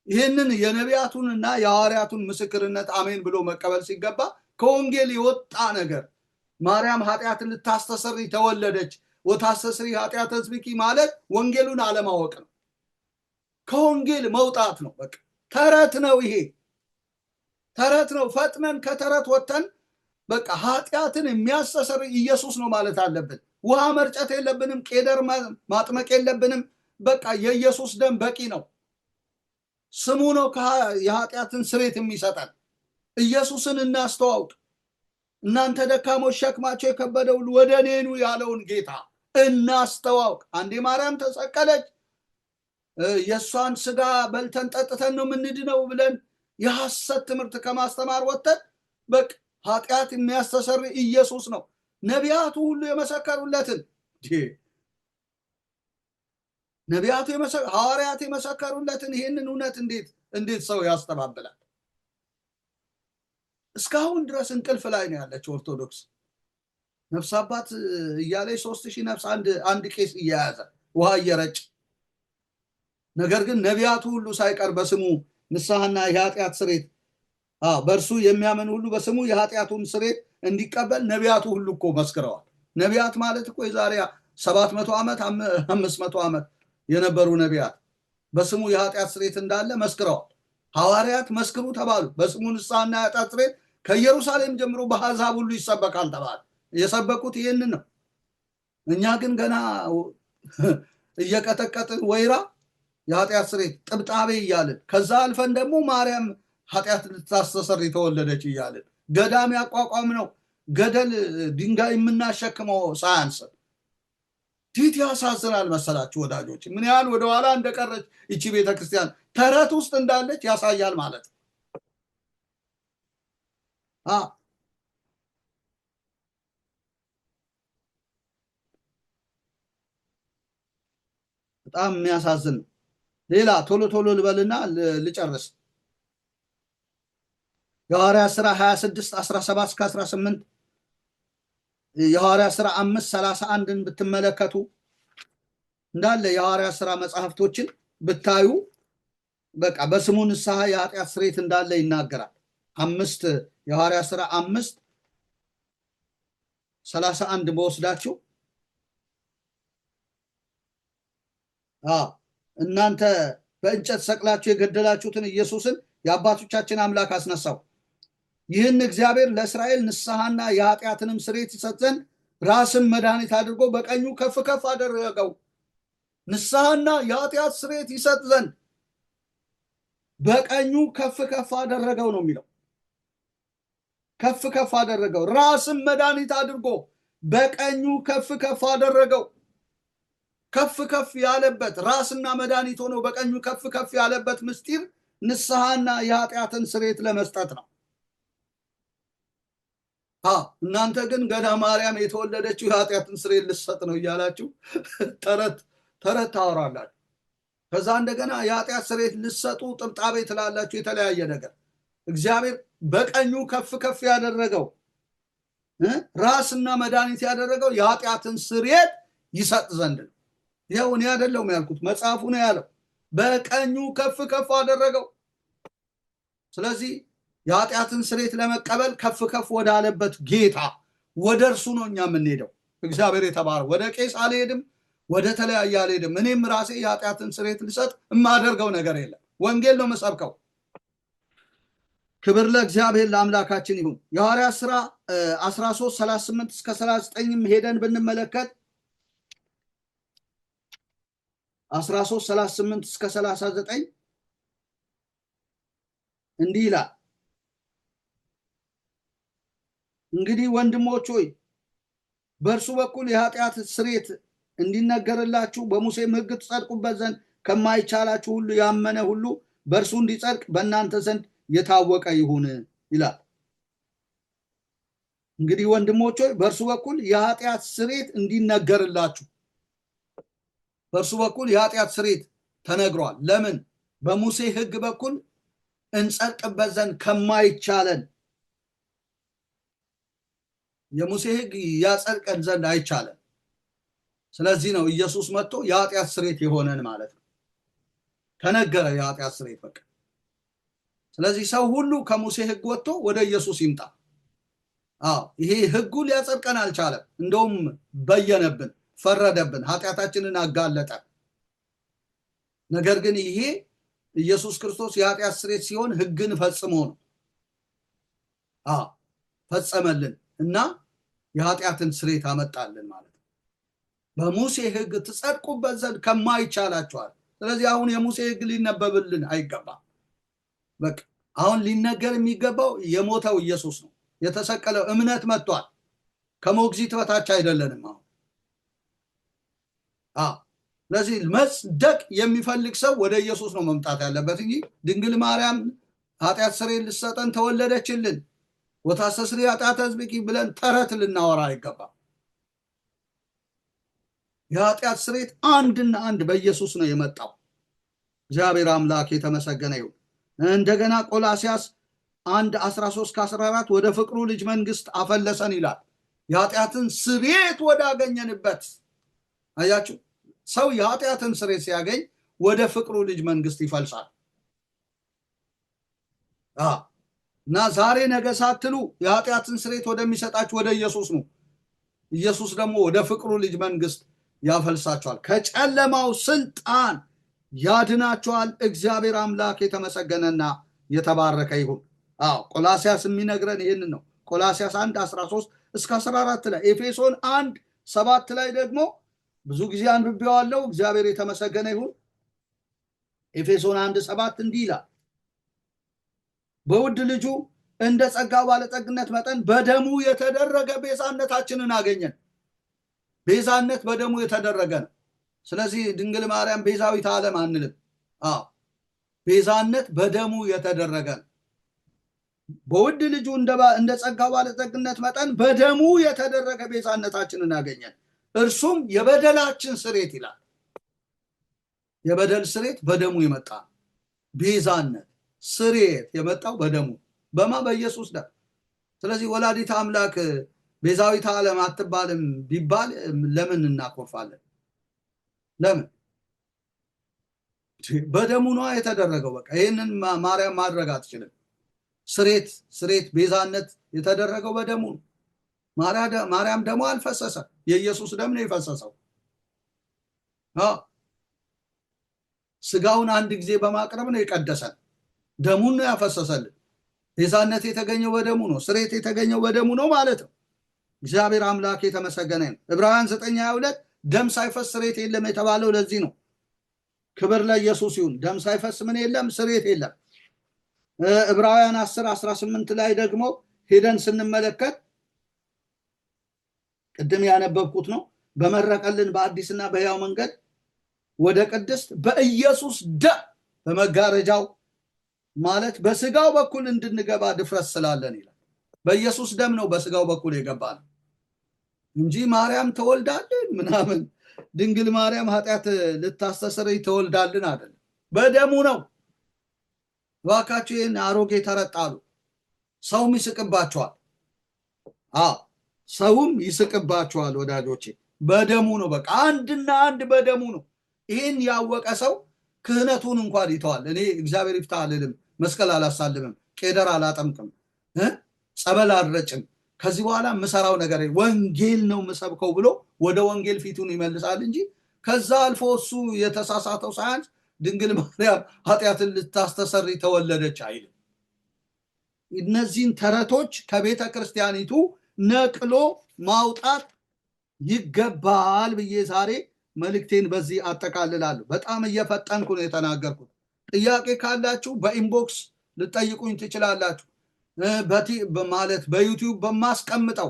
S2: ይህንን የነቢያቱንና የሐዋርያቱን ምስክርነት አሜን ብሎ መቀበል ሲገባ ከወንጌል የወጣ ነገር ማርያም ኃጢአትን ልታስተሰርይ ተወለደች ወታስተስሪ ኃጢአተ ሕዝብኪ ማለት ወንጌሉን አለማወቅ ነው። ከወንጌል መውጣት ነው። በቃ ተረት ነው። ይሄ ተረት ነው። ፈጥነን ከተረት ወጥተን በቃ ኃጢአትን የሚያስተሰርይ ኢየሱስ ነው ማለት አለብን። ውሃ መርጨት የለብንም። ቄደር ማጥመቅ የለብንም። በቃ የኢየሱስ ደም በቂ ነው። ስሙ ነው የኃጢአትን ስርየት የሚሰጠን። ኢየሱስን እናስተዋውቅ። እናንተ ደካሞች ሸክማቸው የከበደው ወደ እኔ ኑ ያለውን ጌታ እናስተዋውቅ። አንዴ ማርያም ተሰቀለች፣ የእሷን ስጋ በልተን ጠጥተን ነው የምንድነው ብለን የሐሰት ትምህርት ከማስተማር ወጥተን በቃ ኃጢአት የሚያስተሰርይ ኢየሱስ ነው። ነቢያቱ ሁሉ የመሰከሩለትን ሐዋርያት የመሰከሩለትን ይህንን እውነት እንዴት ሰው ያስተባብላል? እስካሁን ድረስ እንቅልፍ ላይ ነው ያለች ኦርቶዶክስ። ነፍስ አባት እያለ 3000 ነፍስ አንድ ቄስ እየያዘ ውሃ እየረጭ። ነገር ግን ነቢያቱ ሁሉ ሳይቀር በስሙ ንስሐና የኃጢአት ስርየት በእርሱ የሚያምን ሁሉ በስሙ የኃጢአቱን ስርየት እንዲቀበል ነቢያቱ ሁሉ እኮ መስክረዋል። ነቢያት ማለት እኮ የዛሬ 700 ዓመት 500 ዓመት የነበሩ ነቢያት በስሙ የኃጢአት ስርየት እንዳለ መስክረዋል። ሐዋርያት መስክሩ ተባሉ። በስሙ ንስሐና የኃጢአት ስርየት ከኢየሩሳሌም ጀምሮ በአሕዛብ ሁሉ ይሰበካል ተባለ። የሰበኩት ይህንን ነው። እኛ ግን ገና እየቀጠቀጥን ወይራ የኃጢአት ስርየት ጥብጣቤ እያልን ከዛ አልፈን ደግሞ ማርያም ኃጢአት ልታስተሰርይ ተወለደች እያልን ገዳም ያቋቋም ነው ገደል ድንጋይ የምናሸክመው ሳያንስ ቲት ያሳዝናል መሰላችሁ ወዳጆች። ምን ያህል ወደኋላ እንደቀረች ይቺ ቤተክርስቲያን ተረት ውስጥ እንዳለች ያሳያል ማለት ነው። በጣም የሚያሳዝን። ሌላ ቶሎ ልበልና ልጨርስ። የሐዋርያት ሥራ 26:17-18 የሐዋርያት ሥራ 5:31ን ብትመለከቱ እንዳለ የሐዋርያት ሥራ መጽሐፍቶችን ብታዩ በቃ በስሙ ንስሐ የኃጢአት ስርየት እንዳለ ይናገራል። የሐዋርያት ሥራ 5:31 በወስዳችሁ እናንተ በእንጨት ሰቅላችሁ የገደላችሁትን ኢየሱስን የአባቶቻችን አምላክ አስነሳው። ይህን እግዚአብሔር ለእስራኤል ንስሐና የኃጢአትንም ስርየት ይሰጥ ዘንድ ራስን መድኃኒት አድርጎ በቀኙ ከፍ ከፍ አደረገው። ንስሐና የኃጢአት ስርየት ይሰጥ ዘንድ በቀኙ ከፍ ከፍ አደረገው ነው የሚለው። ከፍ ከፍ አደረገው። ራስን መድኃኒት አድርጎ በቀኙ ከፍ ከፍ አደረገው። ከፍ ከፍ ያለበት ራስና መድኃኒት ሆኖ በቀኙ ከፍ ከፍ ያለበት ምስጢር ንስሐና የኃጢአትን ስርየት ለመስጠት ነው። እናንተ ግን ገና ማርያም የተወለደችው የኃጢአትን ስርየት ልትሰጥ ነው እያላችሁ ተረት ታወራላችሁ። ከዛ እንደገና የኃጢአት ስርየት ልትሰጡ ጥብጣቤ ትላላችሁ። የተለያየ ነገር እግዚአብሔር በቀኙ ከፍ ከፍ ያደረገው ራስና መድኃኒት ያደረገው የኃጢአትን ስርየት ይሰጥ ዘንድ ነው። ይኸው እኔ አይደለሁም ያልኩት፣ መጽሐፉ ነው ያለው። በቀኙ ከፍ ከፍ አደረገው። ስለዚህ የኃጢአትን ስርየት ለመቀበል ከፍ ከፍ ወዳለበት ጌታ ወደ እርሱ ነው እኛ የምንሄደው። እግዚአብሔር የተባረከ። ወደ ቄስ አልሄድም፣ ወደ ተለያየ አልሄድም። እኔም ራሴ የኃጢአትን ስርየት ልሰጥ የማደርገው ነገር የለም። ወንጌል ነው የምሰብከው። ክብር ለእግዚአብሔር ለአምላካችን ይሁን። የሐዋርያት ሥራ 13:38 እስከ 39 ሄደን ብንመለከት 13:38 እስከ 39 እንዲህ ይላል። እንግዲህ ወንድሞች ሆይ በእርሱ በኩል የኃጢአት ስርየት እንዲነገርላችሁ በሙሴም ሕግ ትጸድቁበት ዘንድ ከማይቻላችሁ ሁሉ ያመነ ሁሉ በእርሱ እንዲጸድቅ በእናንተ ዘንድ የታወቀ ይሁን ይላል። እንግዲህ ወንድሞች ሆይ በእርሱ በኩል የኃጢአት ስርየት እንዲነገርላችሁ፣ በእርሱ በኩል የኃጢአት ስርየት ተነግሯል። ለምን? በሙሴ ሕግ በኩል እንጸድቅበት ዘንድ ከማይቻለን፣ የሙሴ ሕግ ያጸድቀን ዘንድ አይቻለን። ስለዚህ ነው ኢየሱስ መጥቶ የኃጢአት ስርየት የሆነን ማለት ነው። ተነገረ የኃጢአት ስርየት በቃ። ስለዚህ ሰው ሁሉ ከሙሴ ሕግ ወጥቶ ወደ ኢየሱስ ይምጣ። ይሄ ሕጉ ሊያጸድቀን አልቻለም። እንደውም በየነብን፣ ፈረደብን፣ ኃጢአታችንን አጋለጠ። ነገር ግን ይሄ ኢየሱስ ክርስቶስ የኃጢአት ስርየት ሲሆን ሕግን ፈጽሞ ነው ፈጸመልን እና የኃጢአትን ስርየት አመጣልን ማለት ነው። በሙሴ ሕግ ትጸድቁበት ዘንድ ከማይቻላችኋል። ስለዚህ አሁን የሙሴ ሕግ ሊነበብልን አይገባም። በቃ አሁን ሊነገር የሚገባው የሞተው ኢየሱስ ነው። የተሰቀለው እምነት መጥቷል። ከሞግዚት በታች አይደለንም አሁን። ስለዚህ መጽደቅ የሚፈልግ ሰው ወደ ኢየሱስ ነው መምጣት ያለበት እንጂ ድንግል ማርያም ኃጢአት ስርየት ልትሰጠን ተወለደችልን ወታስተስሪ ኃጢአተ ሕዝብኪ ብለን ተረት ልናወራ አይገባም። የኃጢአት ስርየት አንድና አንድ በኢየሱስ ነው የመጣው። እግዚአብሔር አምላክ የተመሰገነ ይሁን። እንደገና ቆላስያስ 1:13-14 ወደ ፍቅሩ ልጅ መንግስት አፈለሰን ይላል። የኃጢአትን ስርየት ወዳገኘንበት። አያችሁ፣ ሰው የኃጢአትን ስርየት ሲያገኝ ወደ ፍቅሩ ልጅ መንግስት ይፈልሳል። እና ዛሬ ነገ ሳትሉ የኃጢአትን ስርየት ወደሚሰጣችሁ ወደ ኢየሱስ ነው። ኢየሱስ ደግሞ ወደ ፍቅሩ ልጅ መንግስት ያፈልሳችኋል። ከጨለማው ስልጣን ያድናችኋል። እግዚአብሔር አምላክ የተመሰገነና የተባረከ ይሁን። ቆላስያስ የሚነግረን ይህንን ነው። ቆላስያስ 1:13-14 ላይ፣ ኤፌሶን 1:7 ላይ ደግሞ ብዙ ጊዜ አንብቤዋለሁ። እግዚአብሔር የተመሰገነ ይሁን። ኤፌሶን 1:7 እንዲህ ይላል፣ በውድ ልጁ እንደ ጸጋው ባለጠግነት መጠን በደሙ የተደረገ ቤዛነታችንን አገኘን። ቤዛነት በደሙ የተደረገ ነው። ስለዚህ ድንግል ማርያም ቤዛዊተ ዓለም አንልም። ቤዛነት በደሙ የተደረገ ነው። በውድ ልጁ እንደ ጸጋው ባለጠግነት መጠን በደሙ የተደረገ ቤዛነታችንን አገኘን፣ እርሱም የበደላችን ስርየት ይላል። የበደል ስርየት በደሙ የመጣ ቤዛነት ስርየት የመጣው በደሙ በማ በኢየሱስ ደም። ስለዚህ ወላዲተ አምላክ ቤዛዊተ ዓለም አትባልም ቢባል ለምን እናኮርፋለን? ለምን? በደሙ ነው የተደረገው። በቃ ይህንን ማርያም ማድረግ አትችልም። ስርየት ቤዛነት የተደረገው በደሙ ነው። ማርያም ደሙ አልፈሰሰ፣ የኢየሱስ ደም ነው የፈሰሰው። ስጋውን አንድ ጊዜ በማቅረብ ነው የቀደሰን፣ ደሙን ነው ያፈሰሰልን። ቤዛነት የተገኘው በደሙ ነው፣ ስርየት የተገኘው በደሙ ነው ማለት ነው። እግዚአብሔር አምላክ የተመሰገነ ነው። ዕብራውያን 9:22 ደም ሳይፈስ ስርየት የለም የተባለው ለዚህ ነው። ክብር ለኢየሱስ ይሁን። ደም ሳይፈስ ምን የለም? ስርየት የለም። ዕብራውያን 10:18 ላይ ደግሞ ሄደን ስንመለከት ቅድም ያነበብኩት ነው። በመረቀልን በአዲስና በሕያው መንገድ ወደ ቅድስት በኢየሱስ ደም በመጋረጃው ማለት በስጋው በኩል እንድንገባ ድፍረት ስላለን ይላል። በኢየሱስ ደም ነው በስጋው በኩል የገባን እንጂ ማርያም ተወልዳልን ምናምን ድንግል ማርያም ኃጢአት ልታስተሰርይ ተወልዳልን አይደለም፣ በደሙ ነው። እባካችሁ ይህን አሮጌ ተረጣሉ። ሰውም ይስቅባቸዋል። ሰውም ይስቅባቸዋል ወዳጆቼ። በደሙ ነው፣ በቃ አንድና አንድ በደሙ ነው። ይህን ያወቀ ሰው ክህነቱን እንኳን ይተዋል። እኔ እግዚአብሔር ይፍታ አልልም፣ መስቀል አላሳልምም፣ ቄደር አላጠምቅም፣ ጸበል አልረጭም፣ ከዚህ በኋላ ምሰራው ነገር ወንጌል ነው ምሰብከው ብሎ ወደ ወንጌል ፊቱን ይመልሳል እንጂ ከዛ አልፎ እሱ የተሳሳተው ሳያንስ ድንግል ማርያም ኃጢአትን ልታስተሰሪ ተወለደች አይልም። እነዚህን ተረቶች ከቤተ ክርስቲያኒቱ ነቅሎ ማውጣት ይገባል ብዬ ዛሬ መልእክቴን በዚህ አጠቃልላለሁ። በጣም እየፈጠንኩ ነው የተናገርኩት። ጥያቄ ካላችሁ በኢንቦክስ ልጠይቁኝ ትችላላችሁ። ማለት በዩቲዩብ በማስቀምጠው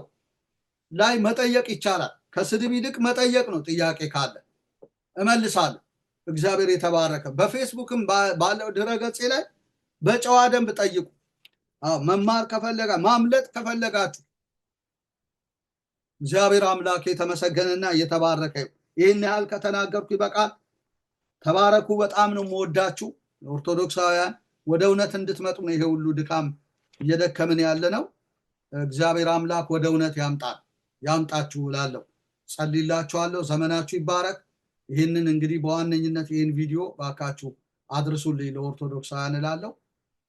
S2: ላይ መጠየቅ ይቻላል። ከስድብ ይልቅ መጠየቅ ነው። ጥያቄ ካለ እመልሳለሁ። እግዚአብሔር የተባረከ። በፌስቡክም ባለው ድረገጼ ላይ በጨዋ ደንብ ጠይቁ። መማር ከፈለጋ ማምለጥ ከፈለጋችሁ እግዚአብሔር አምላክ የተመሰገነና የተባረከ። ይህን ያህል ከተናገርኩ ይበቃል። ተባረኩ። በጣም ነው የምወዳችሁ። ኦርቶዶክሳውያን ወደ እውነት እንድትመጡ ነው ይሄ ሁሉ ድካም እየደከምን ያለ ነው። እግዚአብሔር አምላክ ወደ እውነት ያምጣችሁ እላለሁ። ጸልይላችኋለሁ። ዘመናችሁ ይባረክ። ይህንን እንግዲህ በዋነኝነት ይህን ቪዲዮ ባካችሁ አድርሱልኝ ለኦርቶዶክሳውያን እላለሁ።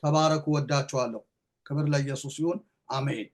S2: ተባረኩ። ወዳችኋለሁ። ክብር ለኢየሱስ ይሁን። አሜን።